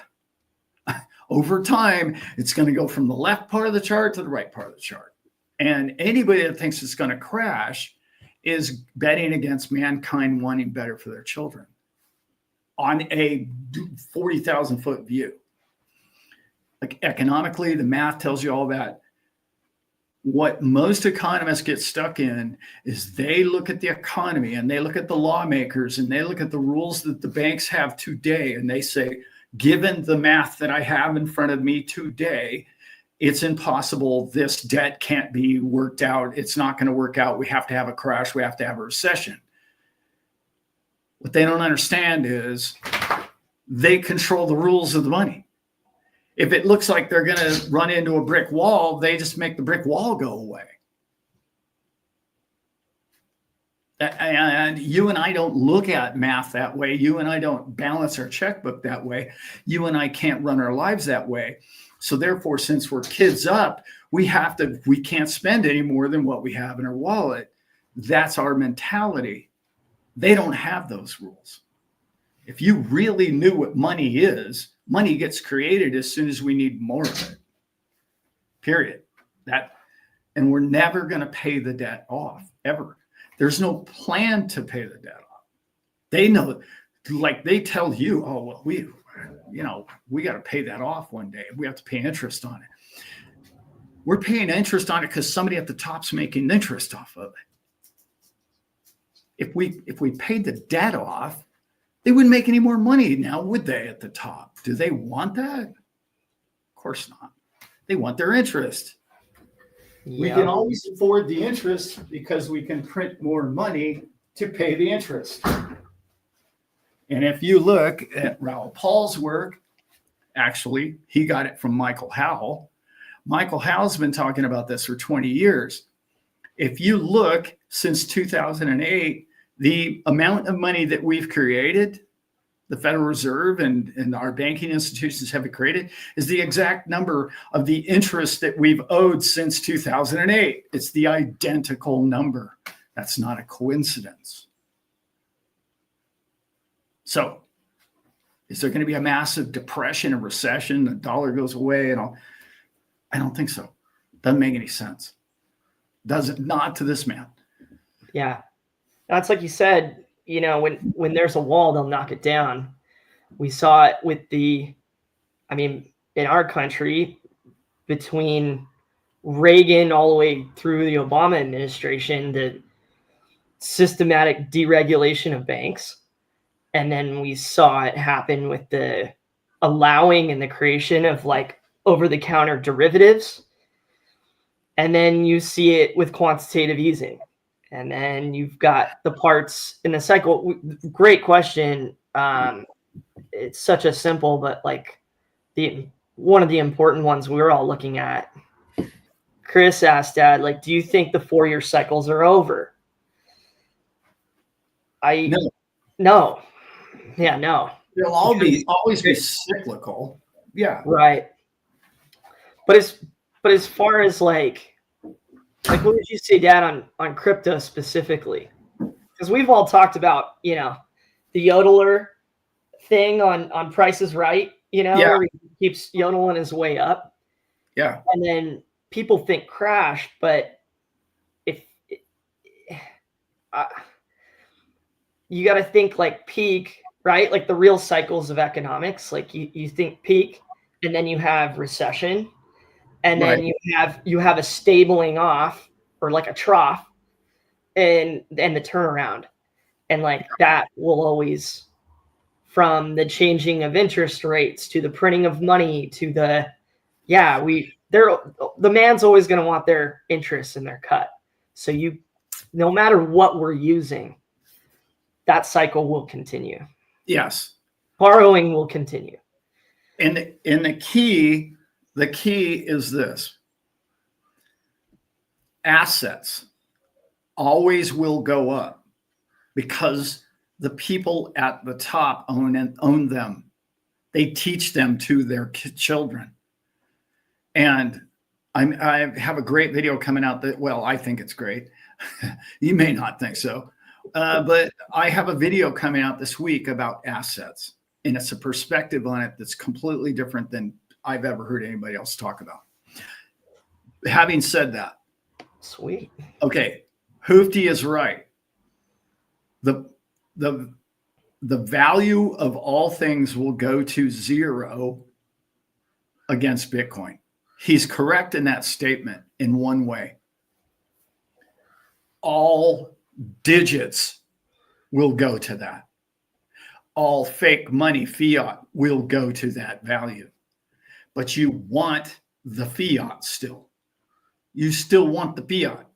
S2: Over time, it's going to go from the left part of the chart to the right part of the chart. And anybody that thinks it's going to crash is betting against mankind wanting better for their children on a 40,000 foot view. Like economically, the math tells you all that. What most economists get stuck in is they look at the economy and they look at the lawmakers and they look at the rules that the banks have today. And they say, given the math that I have in front of me today, it's impossible. This debt can't be worked out. It's not going to work out. We have to have a crash. We have to have a recession. What they don't understand is they control the rules of the money. If it looks like they're going to run into a brick wall, they just make the brick wall go away. And you and I don't look at math that way. You and I don't balance our checkbook that way. You and I can't run our lives that way. So therefore, since we're kids up, we can't spend any more than what we have in our wallet. That's our mentality. They don't have those rules. If you really knew what money is, money gets created as soon as we need more of it. Period. And we're never going to pay the debt off, ever. There's no plan to pay the debt off. They know, like they tell you, we got to pay that off one day. We have to pay interest on it. We're paying interest on it because somebody at the top's making interest off of it. If we paid the debt off, they wouldn't make any more money now, would they, at the top? Do they want that? Of course not. They want their interest. Yeah. We can always afford the interest because we can print more money to pay the interest. And if you look at Raoul Paul's work, actually, he got it from Michael Howell. Michael Howell's been talking about this for 20 years. If you look since 2008, the amount of money that we've created, the Federal Reserve and our banking institutions have created, is the exact number of the interest that we've owed since 2008. It's the identical number. That's not a coincidence. So is there going to be a massive depression, a recession, the dollar goes away and all? I don't think so. Doesn't make any sense. Does it? Not to this man.
S1: Yeah. That's like you said, when there's a wall, they'll knock it down. We saw it with in our country, between Reagan all the way through the Obama administration, the systematic deregulation of banks. And then we saw it happen with the allowing and the creation of like over-the-counter derivatives. And then you see it with quantitative easing. And then you've got the parts in the cycle. Great question. It's such a simple, but like one of the important ones we're all looking at. Chris asked, Dad, like, do you think the 4-year cycles are over? No. Yeah, no.
S2: They'll always be cyclical. Yeah.
S1: Right. But as far as like what would you say, Dad, on crypto specifically? Because we've all talked about, you know, the yodeler thing on Price is Right, you know,
S2: Yeah.
S1: where he keeps yodeling his way up.
S2: Yeah.
S1: And then people think crash, but if you got to think like peak, right? Like the real cycles of economics. Like you think peak, and then you have recession, and then you have a stabling off or like a trough, and the turnaround, and like that will always, from the changing of interest rates to the printing of money to the the man's always going to want their interest in their cut. So no matter what we're using, that cycle will continue.
S2: Yes.
S1: Borrowing will continue.
S2: And the key is this. Assets always will go up because the people at the top own them. They teach them to their children. And I have a great video coming out that, well, I think it's great. You may not think so. But I have a video coming out this week about assets. And it's a perspective on it that's completely different than I've ever heard anybody else talk about. Having said that.
S1: Sweet.
S2: Okay. Hoofty is right. The value of all things will go to zero against Bitcoin. He's correct in that statement in one way. All digits will go to that. All fake money, fiat, will go to that value. But you want the fiat still. You still want the fiat.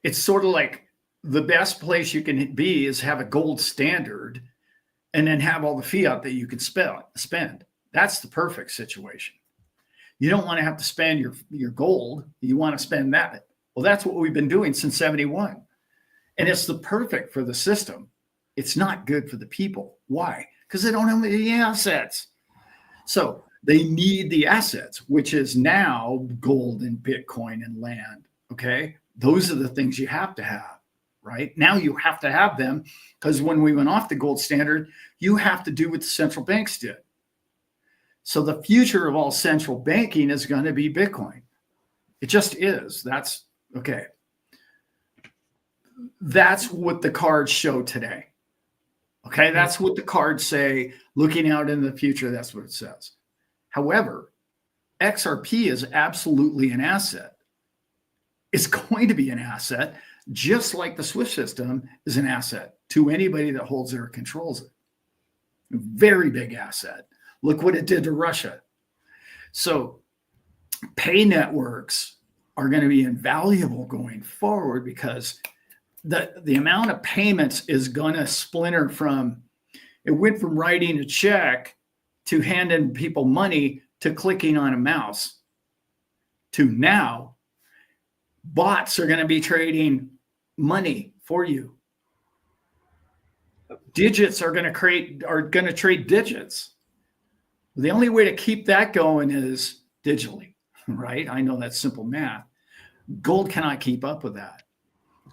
S2: It's sort of like the best place you can be is have a gold standard and then have all the fiat that you can spend. That's the perfect situation. You don't want to have to spend your gold. You want to spend that. Well, that's what we've been doing since 71. And it's the perfect for the system. It's not good for the people. Why? Because they don't have any assets. So they need the assets, which is now gold and Bitcoin and land. Okay. Those are the things you have to have, right? Now you have to have them because when we went off the gold standard, you have to do what the central banks did. So the future of all central banking is going to be Bitcoin. It just is. That's okay. That's what the cards show today. Okay. That's what the cards say. Looking out in the future, that's what it says. However, XRP is absolutely an asset. It's going to be an asset, just like the SWIFT system is an asset to anybody that holds it or controls it. Very big asset. Look what it did to Russia. So pay networks are going to be invaluable going forward because the amount of payments is going to splinter from, it went from writing a check to handing people money to clicking on a mouse to now bots are going to be trading money for you. Digits are going to trade digits. The only way to keep that going is digitally, right? I know that's simple math. Gold cannot keep up with that.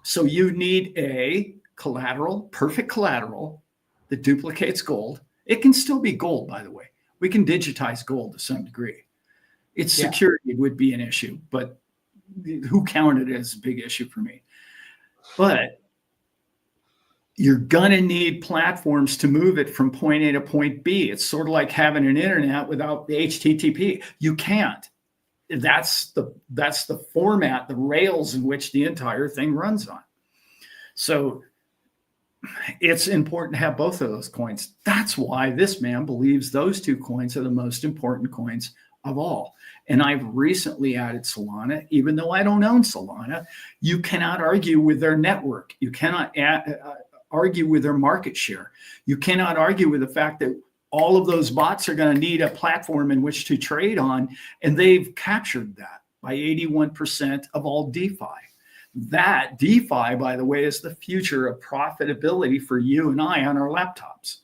S2: So you need a collateral, perfect collateral that duplicates gold. It can still be gold, by the way. We can digitize gold to some degree. Its security would be an issue, but who counted it as a big issue for me. But you're going to need platforms to move it from point A to point B. It's sort of like having an internet without the HTTP. You can't. That's the format, the rails in which the entire thing runs on. So it's important to have both of those coins. That's why this man believes those two coins are the most important coins of all. And I've recently added Solana, even though I don't own Solana. You cannot argue with their network. You cannot argue with their market share. You cannot argue with the fact that all of those bots are going to need a platform in which to trade on, and they've captured that by 81% of all DeFi. That DeFi, by the way, is the future of profitability for you and I on our laptops.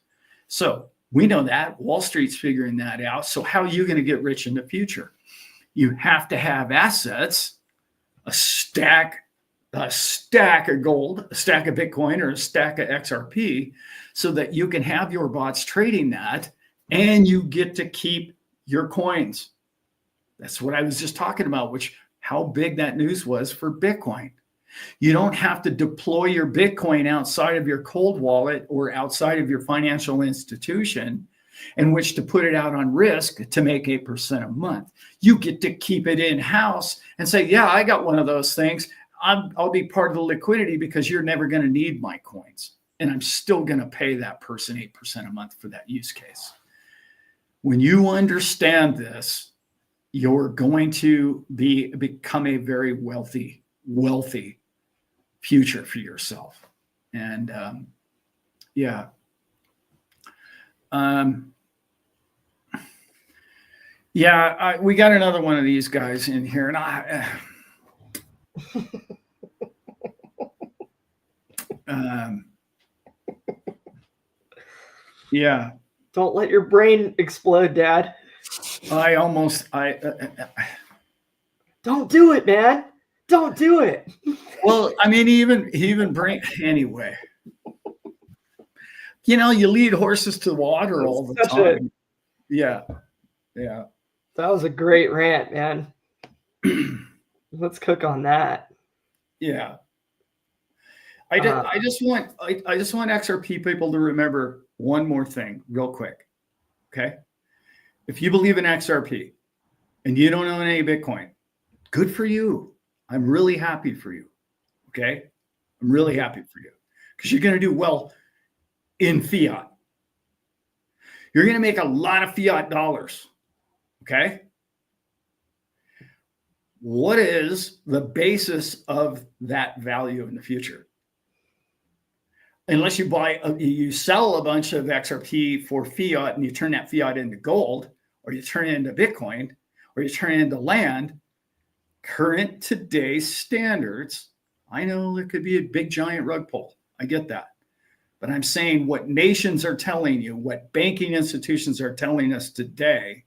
S2: So we know that. Wall Street's figuring that out. So how are you going to get rich in the future? You have to have assets, a stack of gold, a stack of Bitcoin, or a stack of XRP, so that you can have your bots trading that and you get to keep your coins. That's what I was just talking about, how big that news was for Bitcoin. You don't have to deploy your Bitcoin outside of your cold wallet or outside of your financial institution in which to put it out on risk to make 8% a month. You get to keep it in-house and say, yeah, I got one of those things. I'll be part of the liquidity because you're never going to need my coins. And I'm still going to pay that person 8% a month for that use case. When you understand this, you're going to become a very wealthy future for yourself. And we got another one of these guys in here, and
S1: Don't let your brain explode, Dad. Don't do it, man. Don't do it.
S2: Well, I mean, even brain anyway. You lead horses to water all the time. Yeah. That
S1: was a great rant, man. Let's cook on that.
S2: Yeah. I just want XRP people to remember one more thing real quick. Okay. If you believe in XRP and you don't own any Bitcoin, good for you. I'm really happy for you. Okay. I'm really happy for you because you're going to do well in fiat. You're going to make a lot of fiat dollars. Okay. What is the basis of that value in the future? Unless you sell a bunch of XRP for fiat and you turn that fiat into gold, or you turn it into Bitcoin, or you turn it into land, current today's standards, I know it could be a big giant rug pull. I get that. But I'm saying what nations are telling you, what banking institutions are telling us today,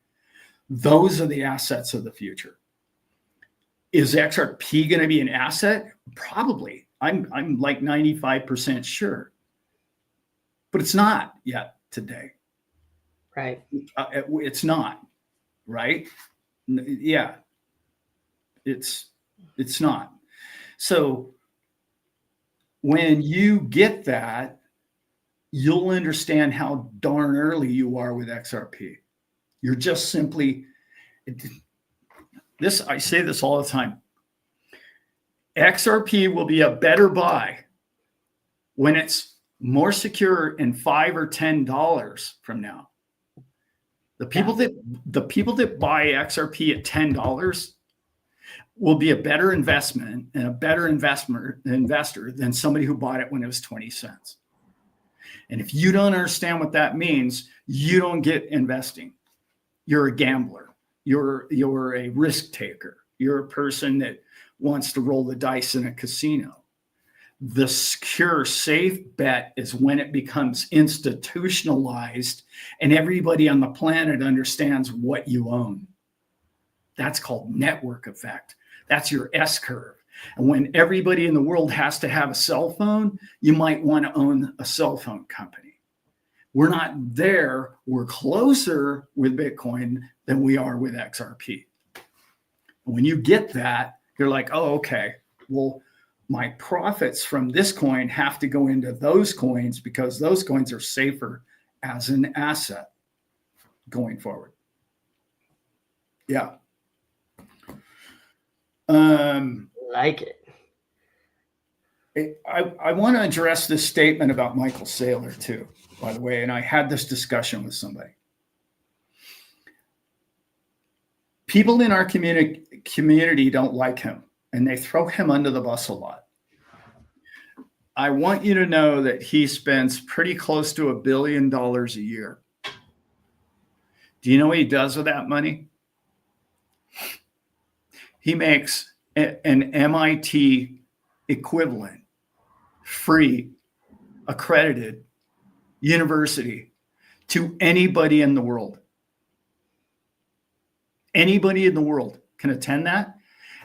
S2: those are the assets of the future. Is XRP going to be an asset? Probably. I'm like 95% sure. But it's not yet today.
S1: Right.
S2: It's not. Right? Yeah. It's not. So when you get that, you'll understand how darn early you are with XRP. You're just simply I say this all the time. XRP will be a better buy when it's more secure in $5 or $10 from now. The people that buy XRP at $10 will be a better investment and a better investor than somebody who bought it when it was 20 cents. And if you don't understand what that means, you don't get investing. You're a gambler. You're a risk taker. You're a person that wants to roll the dice in a casino. The secure, safe bet is when it becomes institutionalized and everybody on the planet understands what you own. That's called network effect. That's your S-curve. And when everybody in the world has to have a cell phone, you might want to own a cell phone company. We're not there. We're closer with Bitcoin than we are with XRP. When you get that, you're like, oh, okay, well, my profits from this coin have to go into those coins because those coins are safer as an asset going forward. Yeah.
S1: Like it.
S2: I want to address this statement about Michael Saylor too, by the way, and I had this discussion with somebody. People in our community don't like him, and they throw him under the bus a lot. I want you to know that he spends pretty close to $1 billion a year. Do you know what he does with that money? he makes an MIT equivalent, free, accredited university to anybody in the world. Anybody in the world can attend that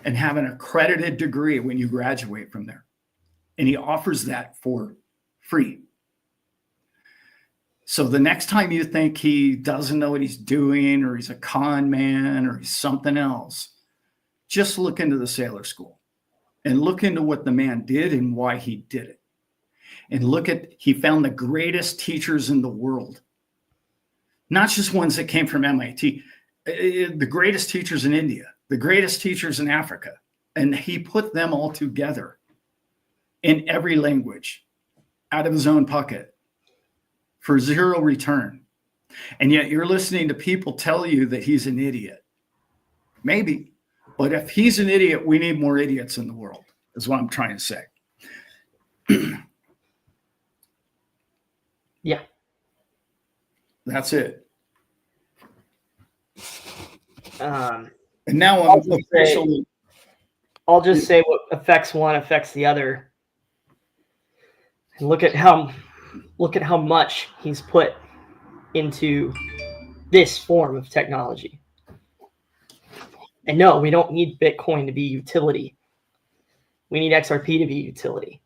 S2: and have an accredited degree when you graduate from there. And he offers that for free. So the next time you think he doesn't know what he's doing, or he's a con man, or he's something else, just look into the Sailor School and look into what the man did and why he did it. And he found the greatest teachers in the world, not just ones that came from MIT, the greatest teachers in India, the greatest teachers in Africa. And he put them all together in every language out of his own pocket for zero return. And yet you're listening to people tell you that he's an idiot. Maybe, but if he's an idiot, we need more idiots in the world, is what I'm trying to say.
S1: Yeah.
S2: That's it.
S1: And
S2: now
S1: I'll just say what affects one affects the other. And look at how much he's put into this form of technology. And no, we don't need Bitcoin to be utility. We need XRP to be utility.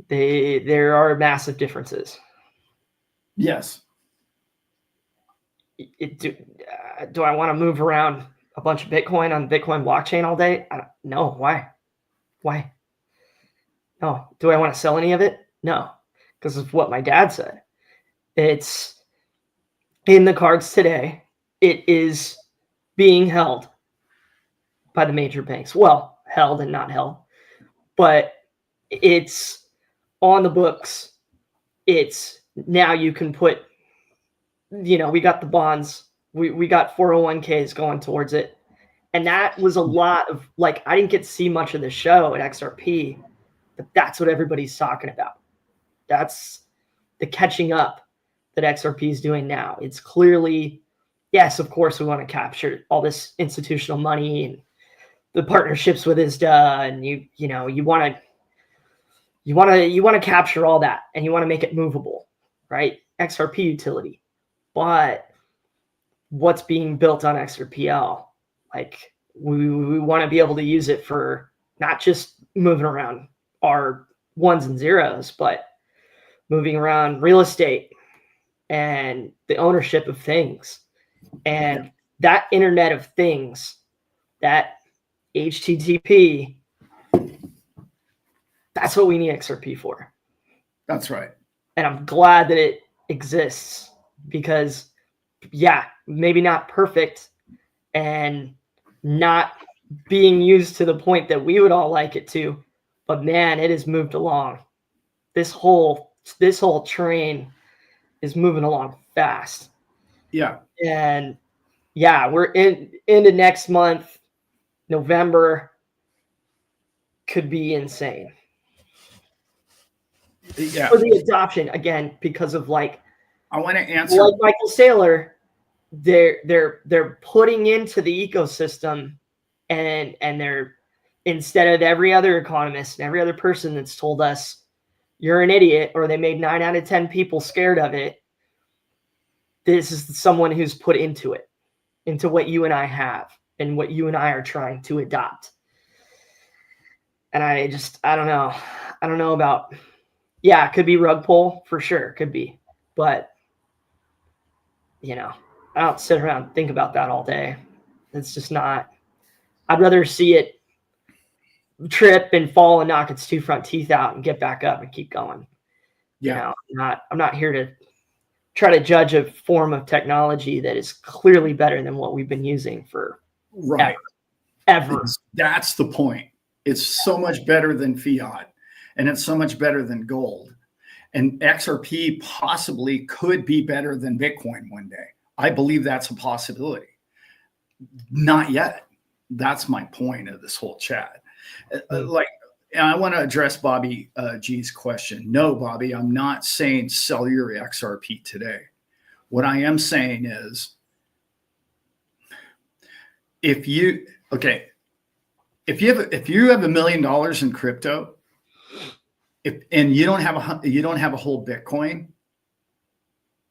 S1: There are massive differences.
S2: Yes.
S1: Do I want to move around a bunch of Bitcoin on the Bitcoin blockchain all day? No. Why? No. Do I want to sell any of it? No, because of what my dad said. It's in the cards today. It is being held by the major banks. Well, held and not held, but it's on the books. It's now you can put, we got the bonds. We got 401ks going towards it. And that was a lot of, I didn't get to see much of the show at XRP, but that's what everybody's talking about. That's the catching up that XRP is doing now. It's clearly, yes, of course, we want to capture all this institutional money and the partnerships with ISDA, and you want to capture all that, and you want to make it movable, right? XRP utility. But what's being built on XRPL? We want to be able to use it for not just moving around our ones and zeros, but moving around real estate and the ownership of things, and that Internet of Things, that HTTP. That's what we need XRP for.
S2: That's right.
S1: And I'm glad that it exists because, maybe not perfect and not being used to the point that we would all like it to, but man, it has moved along. This whole train is moving along fast.
S2: Yeah.
S1: And we're into next month. November could be insane.
S2: Yeah.
S1: For the adoption, again, because of
S2: I want to answer
S1: like Michael Saylor, they're putting into the ecosystem, and they're, instead of every other economist and every other person that's told us you're an idiot, or they made 9 out of 10 people scared of it, this is someone who's put into it, into what you and I have and what you and I are trying to adopt. And I don't know. I don't know about, it could be rug pull for sure. Could be, but I don't sit around and think about that all day. It's just not, I'd rather see it trip and fall and knock its 2 front teeth out and get back up and keep going.
S2: Yeah.
S1: I'm not here to try to judge a form of technology that is clearly better than what we've been using for ever.
S2: That's the point. It's so much better than fiat, and it's so much better than gold. And XRP possibly could be better than Bitcoin one day. I believe that's a possibility. Not yet. That's my point of this whole chat. I want to address Bobby G's question. No, Bobby, I'm not saying sell your XRP today. What I am saying is if you have $1 million in crypto, and you don't have a whole Bitcoin,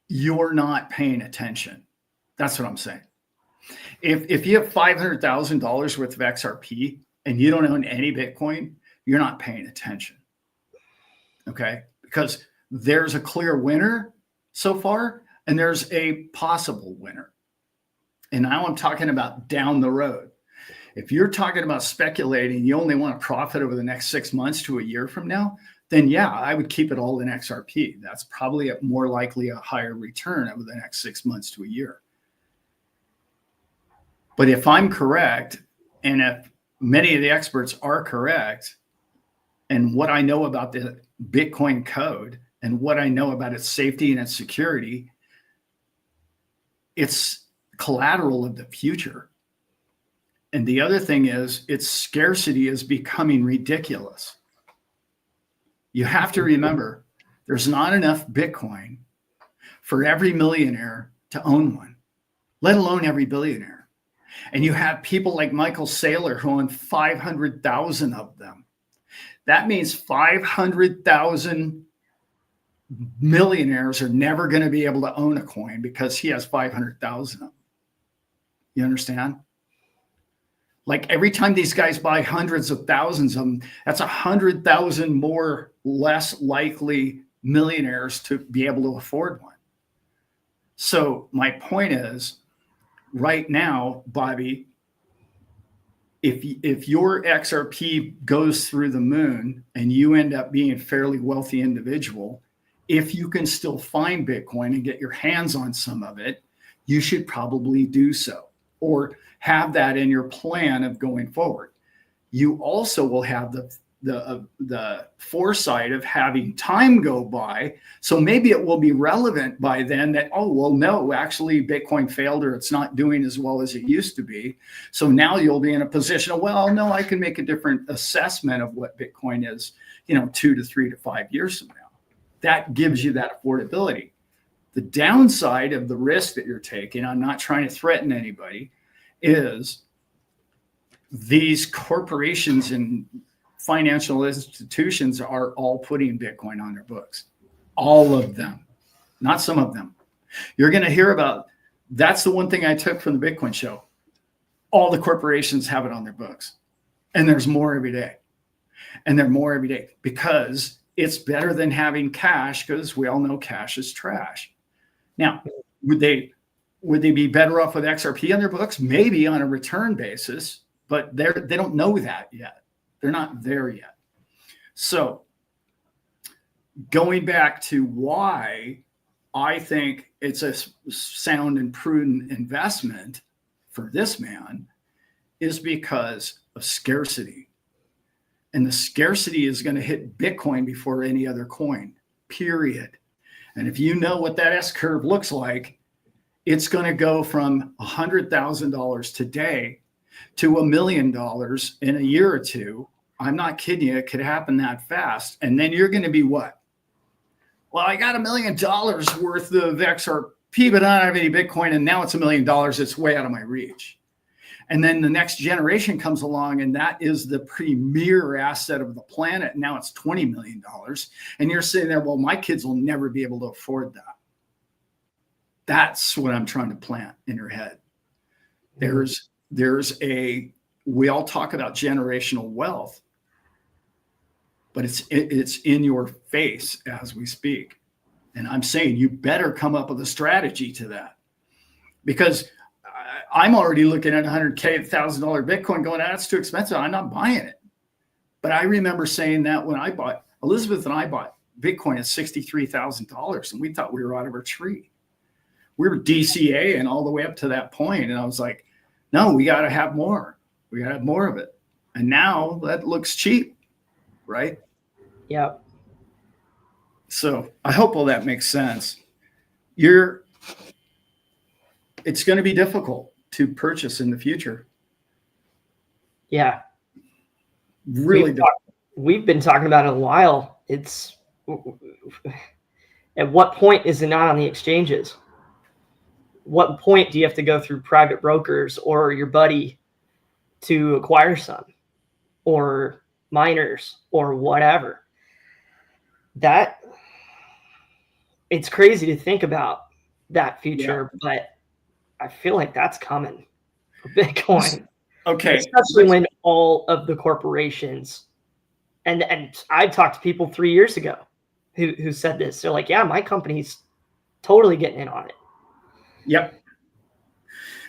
S2: you're not paying attention. That's what I'm saying. If you have $500,000 worth of XRP and you don't own any Bitcoin, you're not paying attention. Okay, because there's a clear winner so far, and there's a possible winner. And now I'm talking about down the road. If you're talking about speculating, you only want to profit over the next 6 months to a year from now, then yeah, I would keep it all in XRP. That's probably more likely a higher return over the next 6 months to a year. But if I'm correct, and if many of the experts are correct, and what I know about the Bitcoin code and what I know about its safety and its security, it's collateral of the future. And the other thing is, its scarcity is becoming ridiculous. You have to remember, there's not enough Bitcoin for every millionaire to own one, let alone every billionaire. And you have people like Michael Saylor who own 500,000 of them. That means 500,000 millionaires are never going to be able to own a coin because he has 500,000 of them. You understand? Like every time these guys buy hundreds of thousands of them, that's 100,000 more less likely millionaires to be able to afford one. So my point is, right now, Bobby, if your XRP goes through the moon and you end up being a fairly wealthy individual, if you can still find Bitcoin and get your hands on some of it, you should probably do so, or have that in your plan of going forward. You also will have the foresight of having time go by. So maybe it will be relevant by then that, oh, well, no, actually Bitcoin failed, or it's not doing as well as it used to be. So now you'll be in a position of, well, no, I can make a different assessment of what Bitcoin is, 2 to 3 to 5 years from now. That gives you that affordability. The downside of the risk that you're taking, I'm not trying to threaten anybody, is these corporations and financial institutions are all putting Bitcoin on their books. All of them, not some of them. You're going to hear about, that's the one thing I took from the Bitcoin show. All the corporations have it on their books. And there's more every day. And there are more every day because it's better than having cash, because we all know cash is trash. Now, would they be better off with XRP on their books? Maybe on a return basis, but they don't know that yet. They're not there yet. So going back to why I think it's a sound and prudent investment for this man is because of scarcity. And the scarcity is going to hit Bitcoin before any other coin, period. And if you know what that S-curve looks like, it's going to go from $100,000 today to $1 million in a year or two. I'm not kidding you. It could happen that fast. And then you're going to be what? Well, I got $1 million worth of XRP, but I don't have any Bitcoin. And now it's $1 million. It's way out of my reach. And then the next generation comes along, and that is the premier asset of the planet. Now it's $20 million. And you're sitting there, well, my kids will never be able to afford that. That's what I'm trying to plant in your head. We all talk about generational wealth, but it's in your face as we speak. And I'm saying you better come up with a strategy to that, because I'm already looking at $100,000 Bitcoin going, that's too expensive. I'm not buying it. But I remember saying that when Elizabeth and I bought Bitcoin at $63,000, and we thought we were out of our tree. We were DCA and all the way up to that point. And I was like, no, we got to have more. We got to have more of it. And now that looks cheap, right?
S1: Yeah.
S2: So I hope all that makes sense. It's going to be difficult to purchase in the future.
S1: Yeah.
S2: Really difficult.
S1: We've been talking about it a while. It's at what point is it not on the exchanges? What point do you have to go through private brokers or your buddy to acquire some, or miners, or whatever. That, it's crazy to think about that future, but I feel like that's coming for Bitcoin.
S2: Okay.
S1: Especially when all of the corporations, and I've talked to people 3 years ago who said this. They're like, yeah, my company's totally getting in on it.
S2: Yep.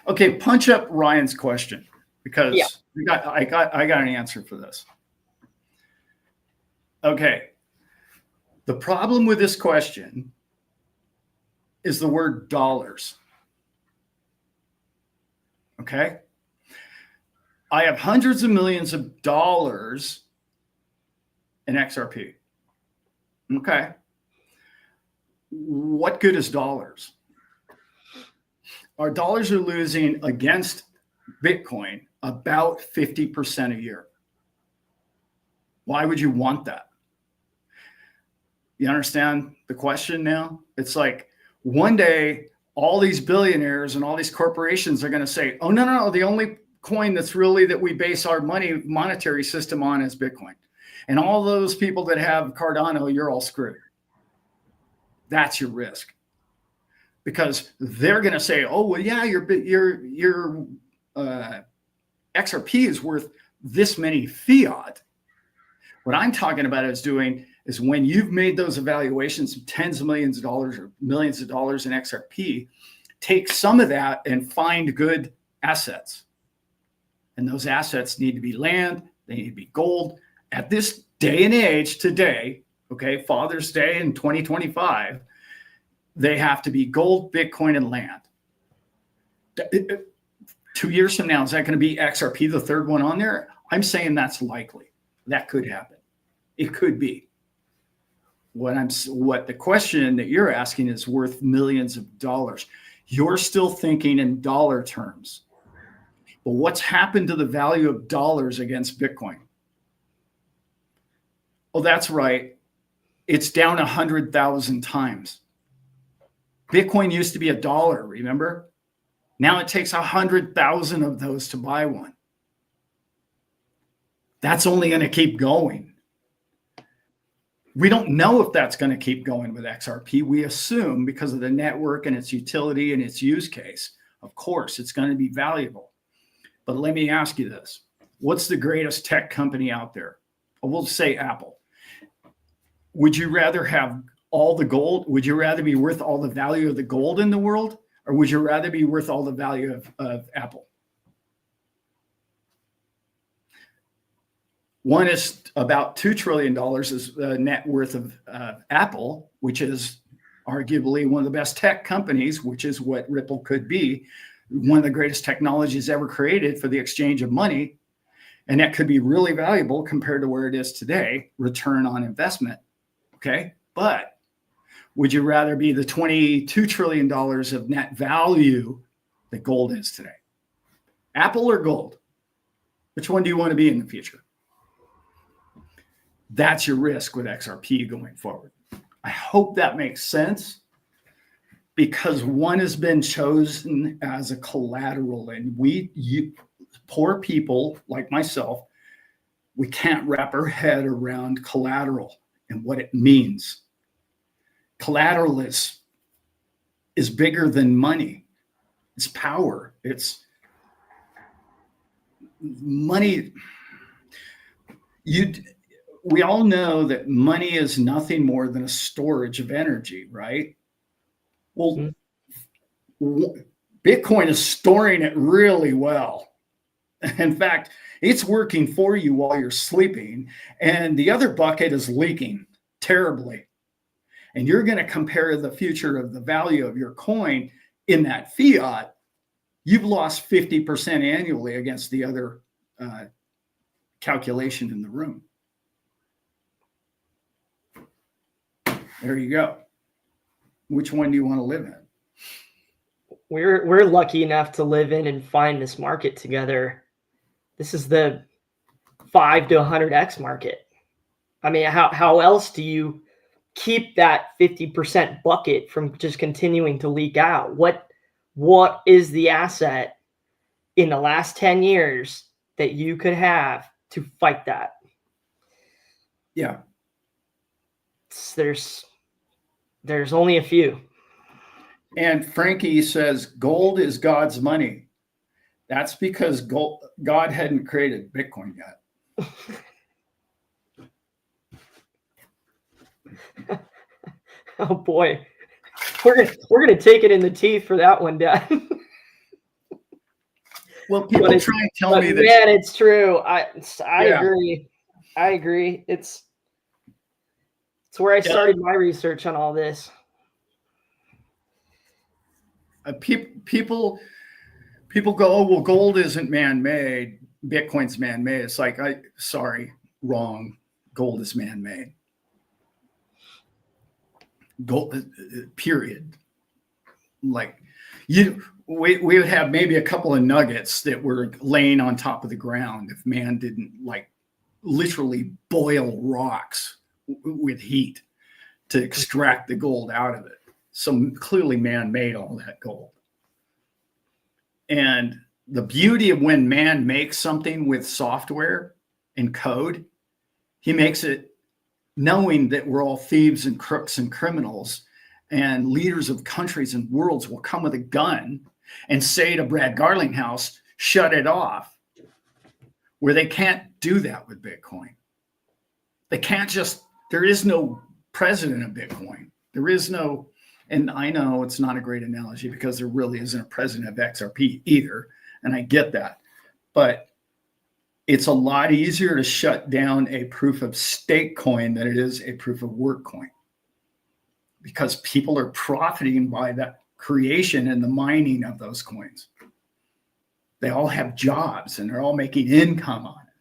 S2: Okay, punch up Ryan's question, because I got an answer for this. Okay. The problem with this question is the word dollars. Okay. I have hundreds of millions of dollars in XRP. Okay. What good is dollars? Our dollars are losing against Bitcoin about 50% a year. Why would you want that? You understand the question now? It's like one day, all these billionaires and all these corporations are going to say, oh, no, the only coin that's really that we base our monetary system on is Bitcoin. And all those people that have Cardano, you're all screwed. That's your risk. Because they're going to say, oh, well, yeah, your XRP is worth this many fiat. What I'm talking about is when you've made those evaluations of tens of millions of dollars or millions of dollars in XRP, take some of that and find good assets. And those assets need to be land, they need to be gold. At this day and age today, okay, Father's Day in 2025, they have to be gold, Bitcoin, and land. 2 years from now, is that going to be XRP, the third one on there? I'm saying that's likely. That could happen. It could be. What the question that you're asking is worth millions of dollars. You're still thinking in dollar terms. But what's happened to the value of dollars against Bitcoin? Oh, that's right. It's down 100,000 times. Bitcoin used to be $1, remember? Now it takes 100,000 of those to buy one. That's only going to keep going. We don't know if that's going to keep going with XRP. We assume because of the network and its utility and its use case, of course, it's going to be valuable. But let me ask you this. What's the greatest tech company out there? We'll say Apple. Would you rather have all the gold? Would you rather be worth all the value of the gold in the world? Or would you rather be worth all the value of Apple? One is about $2 trillion is the net worth of Apple, which is arguably one of the best tech companies, which is what Ripple could be, one of the greatest technologies ever created for the exchange of money. And that could be really valuable compared to where it is today, return on investment. Okay. But would you rather be the $22 trillion of net value that gold is today? Apple or gold? Which one do you want to be in the future? That's your risk with XRP going forward. I hope that makes sense, because one has been chosen as a collateral, and poor people like myself, we can't wrap our head around collateral and what it means. Collateral is bigger than money. It's power. It's money. We all know that money is nothing more than a storage of energy, right? Well, Bitcoin is storing it really well. In fact, it's working for you while you're sleeping, and the other bucket is leaking terribly. And you're going to compare the future of the value of your coin in that fiat. You've lost 50% annually against the other calculation in the room. There you go. Which one do you want to live in?
S1: We're lucky enough to live in and find this market together. This is the 5 to 100x market. I mean, how else do you keep that 50% bucket from just continuing to leak out? What is the asset in the last 10 years that you could have to fight that.
S2: Yeah.
S1: There's only a few.
S2: And Frankie says gold is God's money. That's because God hadn't created Bitcoin yet.
S1: Oh boy, we're gonna take it in the teeth for that one, Dad.
S2: Well, people try and tell me that.
S1: Man, it's true. I agree. I agree. It's where I started my research on all this.
S2: People go, oh, well, gold isn't man-made. Bitcoin's man-made. It's like, sorry, wrong. Gold is man-made. Gold, period. Like we would have maybe a couple of nuggets that were laying on top of the ground if man didn't like literally boil rocks with heat to extract the gold out of it. So clearly man made all that gold. And the beauty of when man makes something with software and code, he makes it knowing that we're all thieves and crooks and criminals, and leaders of countries and worlds will come with a gun and say to Brad Garlinghouse, shut it off, where they can't do that with Bitcoin. They can't just, there is no president of Bitcoin. There is no, and I know it's not a great analogy because there really isn't a president of XRP either, and I get that. But it's a lot easier to shut down a proof of stake coin than it is a proof of work coin, because people are profiting by that creation and the mining of those coins. They all have jobs and they're all making income on it,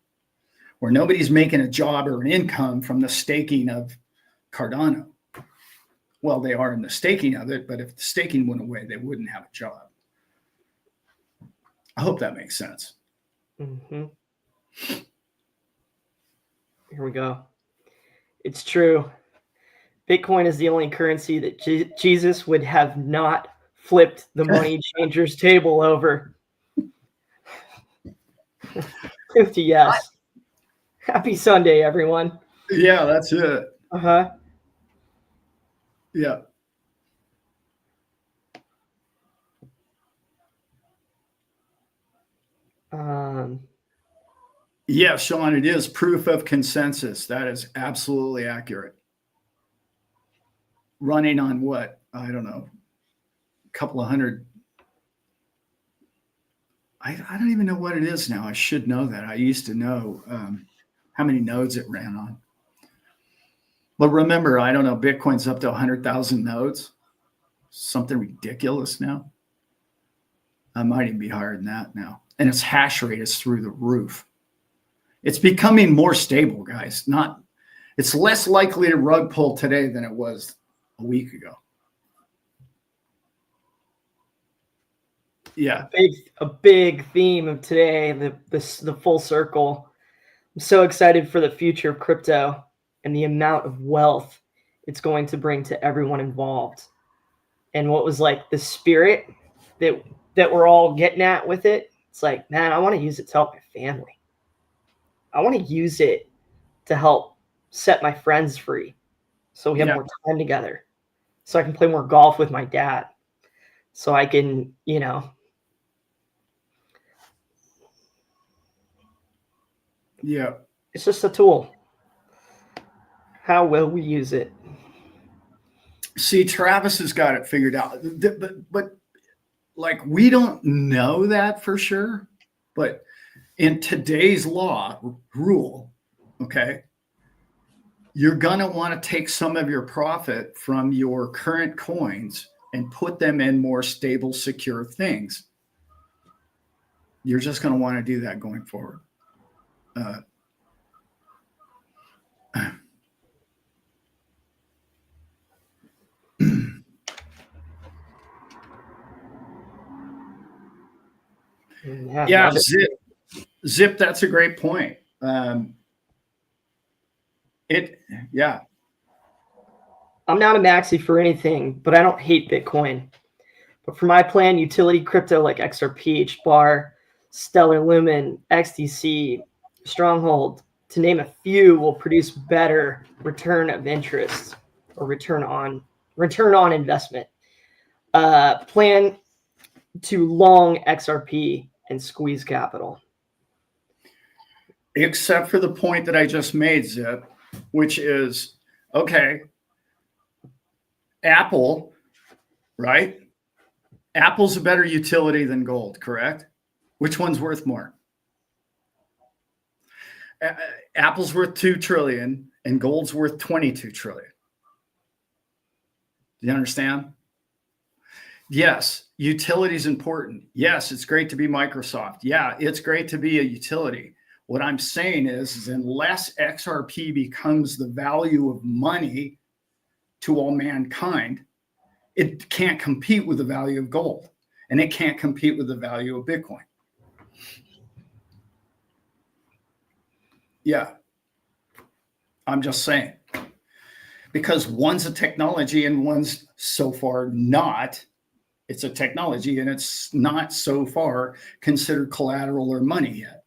S2: where nobody's making a job or an income from the staking of Cardano. Well, they are in the staking of it, but if the staking went away, they wouldn't have a job. I hope that makes sense.
S1: Mm-hmm. Here we go. It's true. Bitcoin is the only currency that Jesus would have not flipped the money changers table over. Yes. Happy Sunday, everyone.
S2: Yeah, that's it.
S1: Uh-huh.
S2: Yeah. Yeah, Sean, it is proof of consensus. That is absolutely accurate. Running on what? I don't know. A couple of hundred. I don't even know what it is now. I should know that. I used to know how many nodes it ran on. But remember, I don't know, Bitcoin's up to 100,000 nodes. Something ridiculous now. I might even be higher than that now. And its hash rate is through the roof. It's becoming more stable, guys. It's less likely to rug pull today than it was a week ago. Yeah.
S1: A big theme of today, the full circle. I'm so excited for the future of crypto and the amount of wealth it's going to bring to everyone involved. And what was like the spirit that we're all getting at with it. It's like, man, I want to use it to help my family. I want to use it to help set my friends free so we have more time together, so I can play more golf with my dad, so I can, Yeah. It's just a tool. How will we use it?
S2: See, Travis has got it figured out. But like, we don't know that for sure. But in today's rule, okay, you're going to want to take some of your profit from your current coins and put them in more stable, secure things. You're just going to want to do that going forward. Yeah, Zip, that's a great point. I'm
S1: not a maxi for anything, but I don't hate Bitcoin. But for my plan, utility crypto like XRP, HBAR, Stellar Lumen, XTC, Stronghold, to name a few, will produce better return of interest or return on investment. Plan to long XRP and squeeze capital.
S2: Except for the point that I just made, Zip, which is, okay, Apple, right? Apple's a better utility than gold, correct? Which one's worth more? Apple's worth 2 trillion and gold's worth 22 trillion. Do you understand? Yes, utility is important. Yes, it's great to be Microsoft. Yeah, it's great to be a utility. What I'm saying is unless XRP becomes the value of money to all mankind, it can't compete with the value of gold, and it can't compete with the value of Bitcoin. Yeah, I'm just saying. Because one's a technology and one's so far not. It's a technology and it's not so far considered collateral or money yet.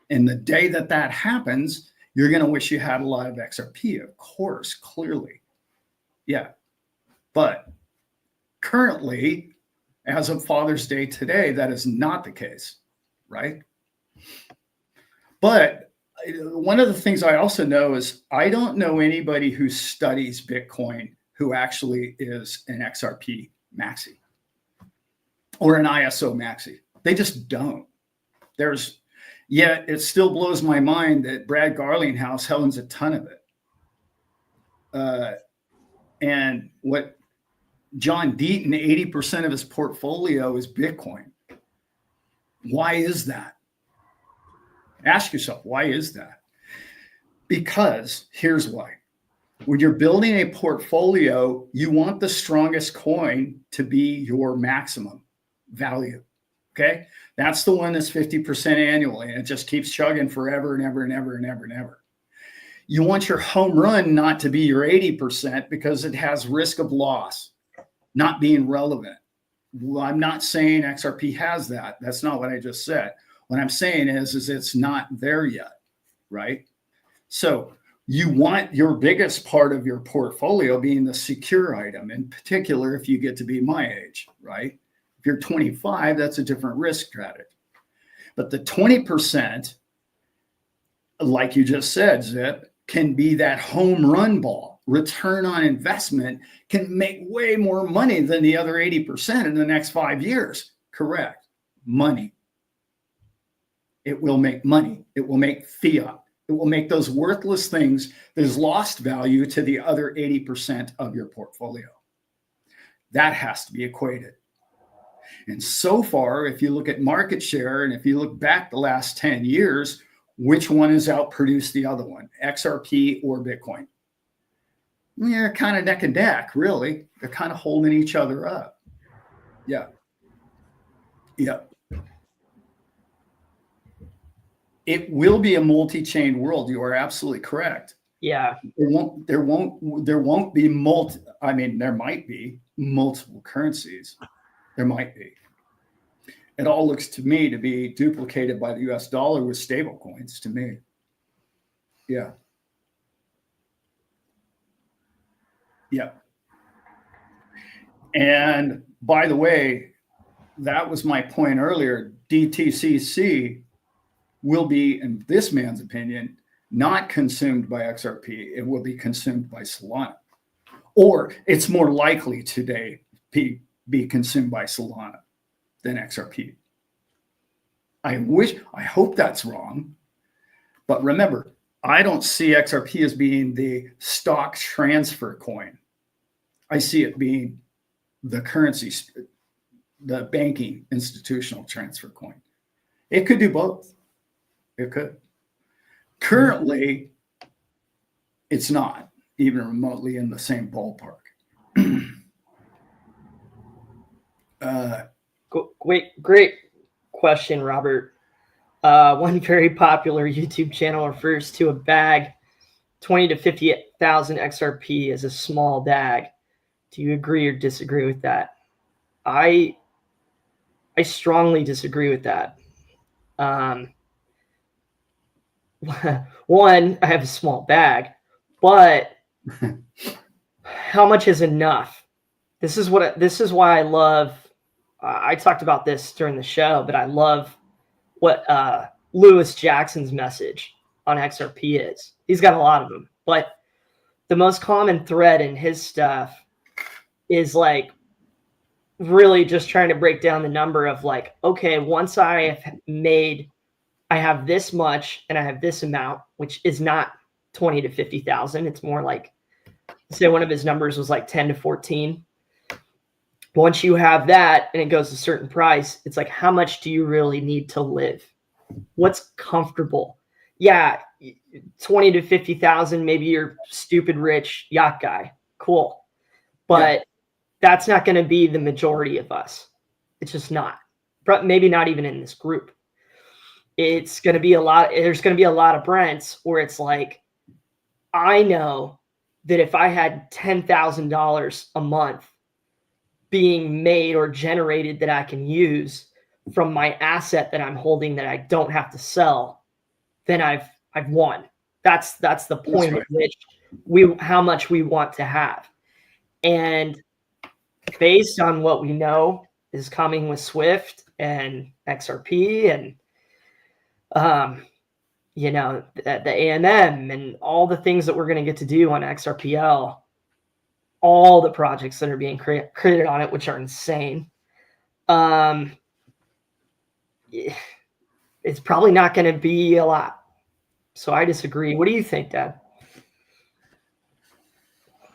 S2: And the day that that happens, you're going to wish you had a lot of XRP, of course, clearly. Yeah. But currently, as of Father's Day today, that is not the case, right? But one of the things I also know is I don't know anybody who studies Bitcoin who actually is an XRP maxi or an ISO maxi. They just don't. Yet it still blows my mind that Brad Garlinghouse owns a ton of it. And what John Deaton, 80% of his portfolio is Bitcoin. Why is that? Ask yourself, why is that? Because here's why. When you're building a portfolio, you want the strongest coin to be your maximum value. Okay? That's the one that's 50% annually, and it just keeps chugging forever and ever and ever and ever and ever. You want your home run not to be your 80% because it has risk of loss, not being relevant. Well, I'm not saying XRP has that. That's not what I just said. What I'm saying is it's not there yet, right? So you want your biggest part of your portfolio being the secure item, in particular if you get to be my age, right? If you're 25, that's a different risk strategy. But the 20%, like you just said, Zip, can be that home run ball. Return on investment can make way more money than the other 80% in the next 5 years. Correct. Money. It will make money. It will make fiat. It will make those worthless things there's lost value to the other 80% of your portfolio. That has to be equated. And so far, if you look at market share and if you look back the last 10 years, which one has outproduced the other one, XRP or Bitcoin? They're kind of neck and neck, really. They're kind of holding each other up. Yeah. Yeah. It will be a multi-chain world. You are absolutely correct.
S1: Yeah.
S2: There won't be there might be multiple currencies. There might be. It all looks to me to be duplicated by the US dollar with stable coins to me. Yeah. Yeah. And by the way, that was my point earlier. DTCC will be, in this man's opinion, not consumed by XRP. It will be consumed by Solana. Or it's more likely today be consumed by Solana than XRP. I hope that's wrong. But remember, I don't see XRP as being the stock transfer coin. I see it being the currency, the banking institutional transfer coin. It could do both. It could. Currently, it's not even remotely in the same ballpark.
S1: Great question, Robert. One very popular YouTube channel refers to a bag 20 to 50,000 XRP as a small DAG. Do you agree or disagree with that? I strongly disagree with that. One, I have a small bag, but how much is enough? This is why I love, I talked about this during the show, but I love what Lewis Jackson's message on XRP is. He's got a lot of them, but the most common thread in his stuff is like really just trying to break down the number of like, okay, once I have this much and I have this amount, which is not 20 to 50,000. It's more like, say one of his numbers was like 10 to 14. Once you have that and it goes a certain price, it's like, how much do you really need to live? What's comfortable? Yeah, 20 to 50,000, maybe you're stupid rich yacht guy. Cool. But that's not going to be the majority of us. It's just not. Maybe not even in this group. It's going to be there's going to be a lot of Brents where it's like, I know that if I had $10,000 a month being made or generated that I can use from my asset that I'm holding that I don't have to sell, then I've won. That's the point at which how much we want to have. And based on what we know is coming with Swift and XRP and the AMM and all the things that we're going to get to do on XRPL, all the projects that are being created on it, which are insane. It's probably not going to be a lot. So I disagree. What do you think, Dad?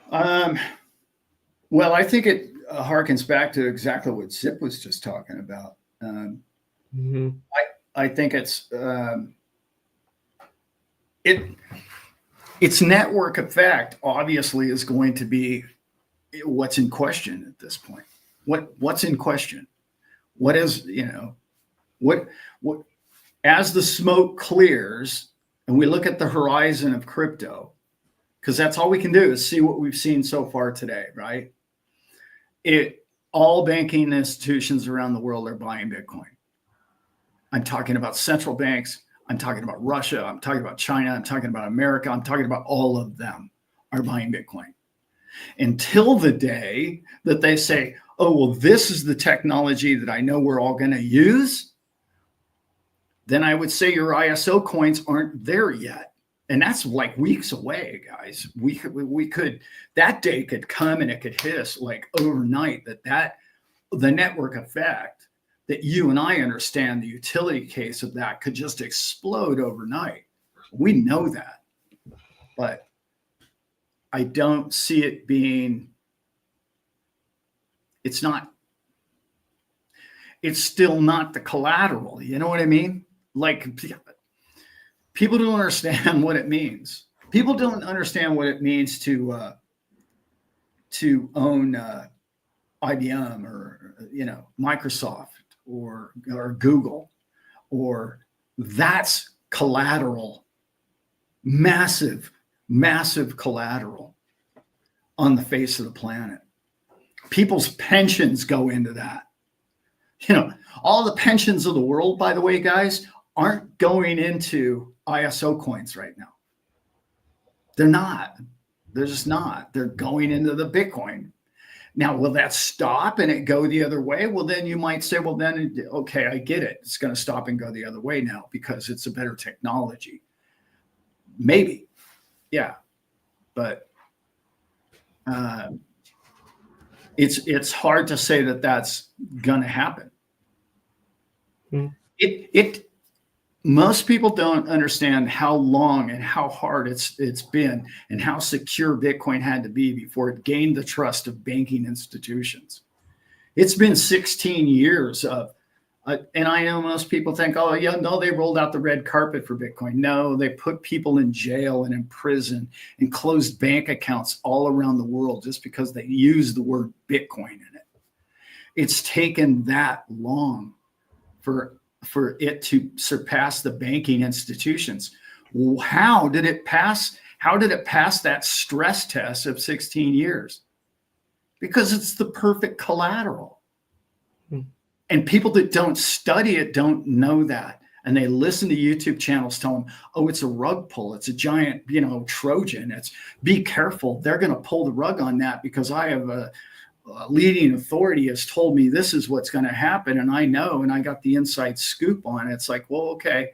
S2: Well, I think it harkens back to exactly what Zip was just talking about. I think it's its network effect obviously is going to be what's in question at this point. What's in question? What is, what as the smoke clears and we look at the horizon of crypto, because that's all we can do is see what we've seen so far today, right? All banking institutions around the world are buying Bitcoin. I'm talking about central banks. I'm talking about Russia. I'm talking about China. I'm talking about America. I'm talking about all of them are buying Bitcoin. Until the day that they say, oh, well, this is the technology that I know we're all going to use, then I would say your ISO coins aren't there yet. And that's like weeks away, guys. We could that day could come and it could hit us like overnight that the network effect that you and I understand the utility case of that could just explode overnight. We know that, but I don't see it being, it's still not the collateral. You know what I mean? Like people don't understand what it means. People don't understand what it means to own IBM or Microsoft or Google, or that's collateral, massive collateral on the face of the planet. People's pensions go into that. All the pensions of the world, by the way, guys, aren't going into ISO coins right now. They're not. They're just not. They're going into the Bitcoin. Now, will that stop and it go the other way? Well, then you might say, well, then, okay, I get it. It's going to stop and go the other way now because it's a better technology. Maybe. Yeah. But it's hard to say that that's going to happen. Most people don't understand how long and how hard it's been and how secure Bitcoin had to be before it gained the trust of banking institutions. It's been 16 years of, and I know most people think, oh, yeah, no, they rolled out the red carpet for Bitcoin. No, they put people in jail and in prison and closed bank accounts all around the world just because they used the word Bitcoin in it. It's taken that long for it to surpass the banking institutions. How did it pass? How did it pass that stress test of 16 years? Because it's the perfect collateral. And people that don't study it don't know that. and they listen to YouTube channels telling them, oh, it's a rug pull. It's a giant, Trojan. It's be careful. They're going to pull the rug on that because I have a leading authority has told me this is what's going to happen. And I know, and I got the inside scoop on it. It's like, well, okay,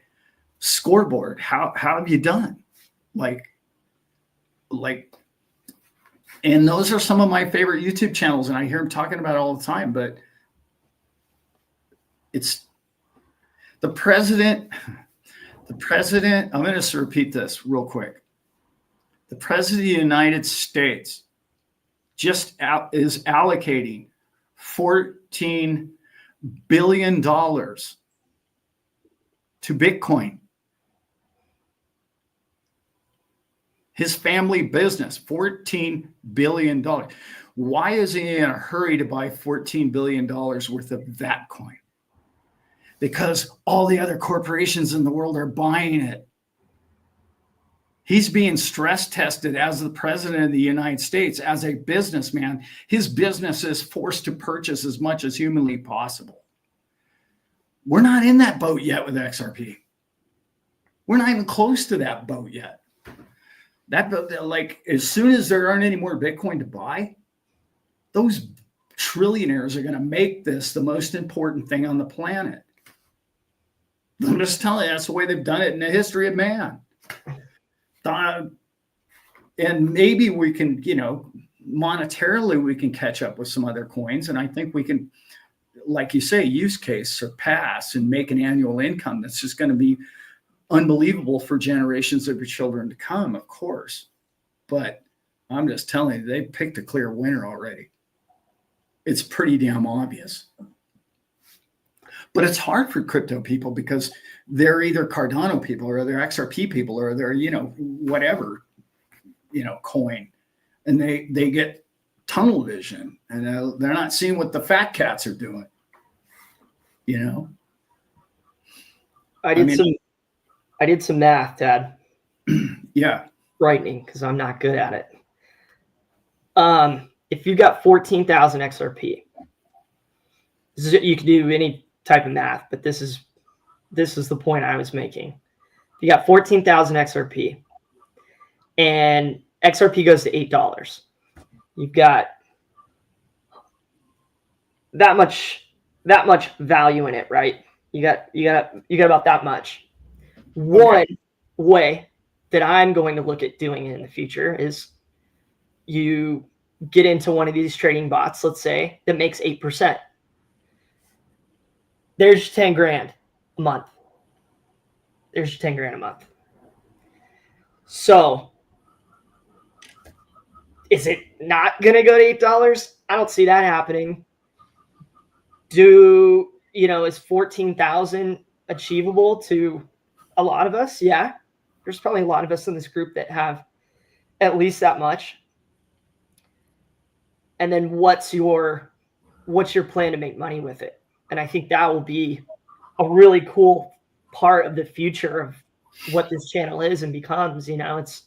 S2: scoreboard. How have you done? Like, and those are some of my favorite YouTube channels. And I hear them talking about it all the time, but it's the president, I'm going to just repeat this real quick. The president of the United States is allocating $14 billion to Bitcoin. His family business, $14 billion. Why is he in a hurry to buy $14 billion worth of that coin? Because all the other corporations in the world are buying it. He's being stress tested as the president of the United States, as a businessman. His business is forced to purchase as much as humanly possible. We're not in that boat yet with XRP. We're not even close to that boat yet. As soon as there aren't any more Bitcoin to buy, those trillionaires are going to make this the most important thing on the planet. I'm just telling you, that's the way they've done it in the history of man. And maybe we can, monetarily we can catch up with some other coins. And I think we can, like you say, use case, surpass, and make an annual income that's just going to be unbelievable for generations of your children to come, of course. But I'm just telling you, they picked a clear winner already. It's pretty damn obvious. But it's hard for crypto people because they're either Cardano people or they're XRP people or they're, whatever, coin. And they get tunnel vision and they're not seeing what the fat cats are doing,
S1: I did some math, Dad.
S2: Yeah.
S1: Frightening because I'm not good at it. If you got 14,000 XRP, you can do any type of math, but this is the point I was making. You got 14,000 XRP and XRP goes to $8. You've got that much value in it, right? You got about that much. One way that I'm going to look at doing it in the future is you get into one of these trading bots, let's say, that makes 8%. There's 10 grand a month. There's 10 grand a month. So is it not going to go to $8? I don't see that happening. Is 14,000 achievable to a lot of us? Yeah. There's probably a lot of us in this group that have at least that much. And then what's your plan to make money with it? And I think that will be a really cool part of the future of what this channel is and becomes. It's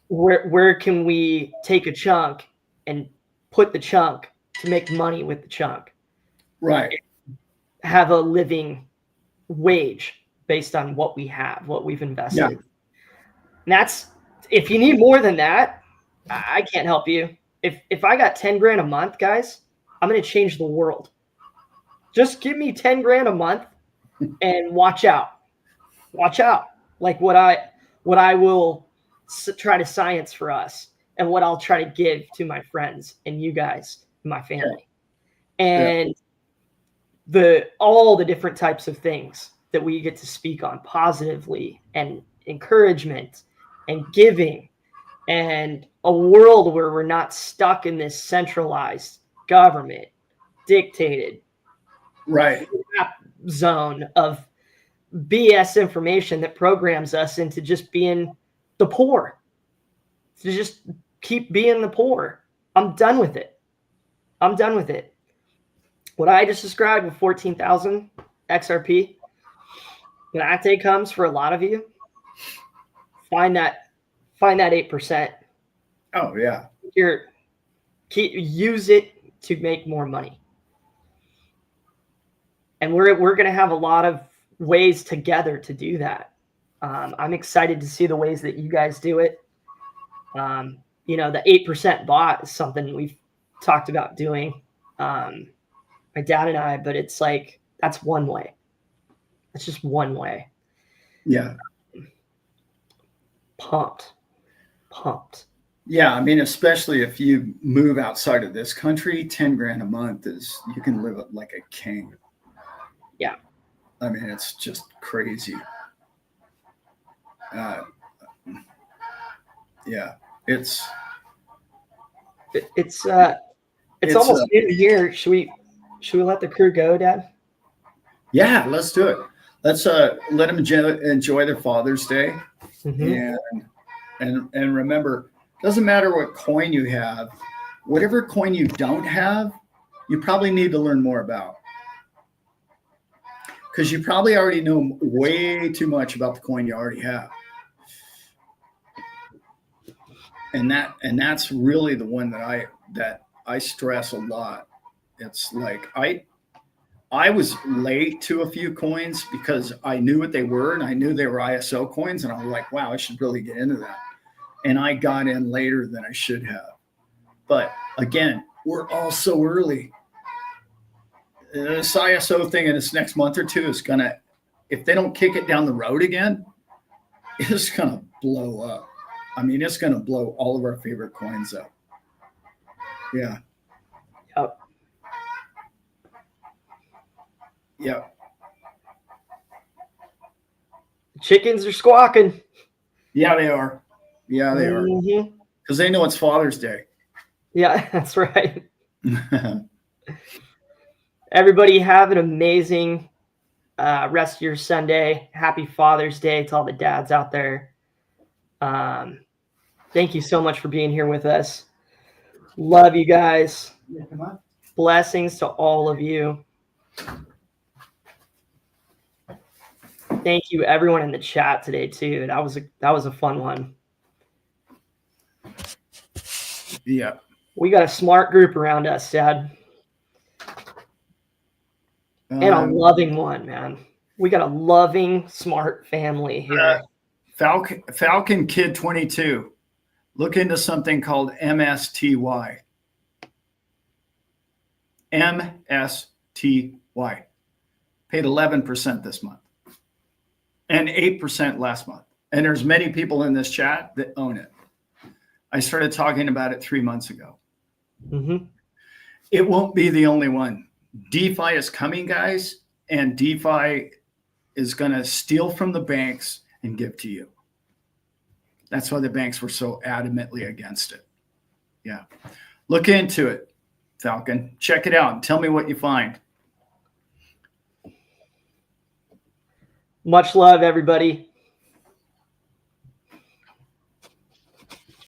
S1: where can we take a chunk and put the chunk to make money with the chunk?
S2: Right.
S1: Have a living wage based on what we have, what we've invested.
S2: Yeah.
S1: And that's, if you need more than that, I can't help you. If I got 10 grand a month, guys, I'm going to change the world. Just give me 10 grand a month and watch out. Like what I will try to science for us and what I'll try to give to my friends and you guys, and my family. And all the different types of things that we get to speak on positively, and encouragement and giving, and a world where we're not stuck in this centralized government dictated zone of BS information that programs us into just being the poor, to just keep being the poor. I'm done with it. What I just described with 14,000 XRP, when that day comes for a lot of you, find that 8%.
S2: Oh yeah.
S1: Use it to make more money. And we're going to have a lot of ways together to do that. I'm excited to see the ways that you guys do it. You know, the 8% bot is something we've talked about doing, my dad and I, but it's like, that's one way. It's just one way.
S2: Yeah.
S1: Pumped.
S2: Yeah. I mean, especially if you move outside of this country, 10 grand a month is, you can live like a king.
S1: Yeah.
S2: I mean, it's just crazy. Yeah. It's
S1: almost the end of the year. Should we let the crew go, Dad?
S2: Yeah, let's do it. Let's let them enjoy their Father's Day.
S1: Mm-hmm.
S2: And remember, doesn't matter what coin you have, whatever coin you don't have, you probably need to learn more about. Because you probably already know way too much about the coin you already have. And that's really the one that I stress a lot. It's like I was late to a few coins because I knew what they were and I knew they were ISO coins, and I was like, wow, I should really get into that. And I got in later than I should have. But again, we're all so early. This ISO thing in this next month or two is gonna, if they don't kick it down the road again, it's gonna blow up. I mean, it's going to blow all of our favorite coins up. Yeah.
S1: Yep.
S2: Yep.
S1: Chickens are squawking.
S2: Yeah, they are. Yeah, they are. Because they know it's Father's Day.
S1: Yeah, that's right. Everybody have an amazing rest of your Sunday. Happy Father's Day to all the dads out there. Thank you so much for being here with us. Love you guys.
S2: Yeah, come on.
S1: Blessings to all of you. Thank you, everyone in the chat today too. That was a fun one.
S2: Yeah.
S1: We got a smart group around us, Dad. And a loving one, man. We got a loving, smart family here.
S2: Falcon Kid 22. Look into something called MSTY. MSTY. Paid 11% this month and 8% last month. And there's many people in this chat that own it. I started talking about it 3 months ago.
S1: Mm-hmm.
S2: It won't be the only one. DeFi is coming, guys, and DeFi is going to steal from the banks and give to you. That's why the banks were so adamantly against it. Yeah. Look into it, Falcon. Check it out and tell me what you find.
S1: Much love, everybody.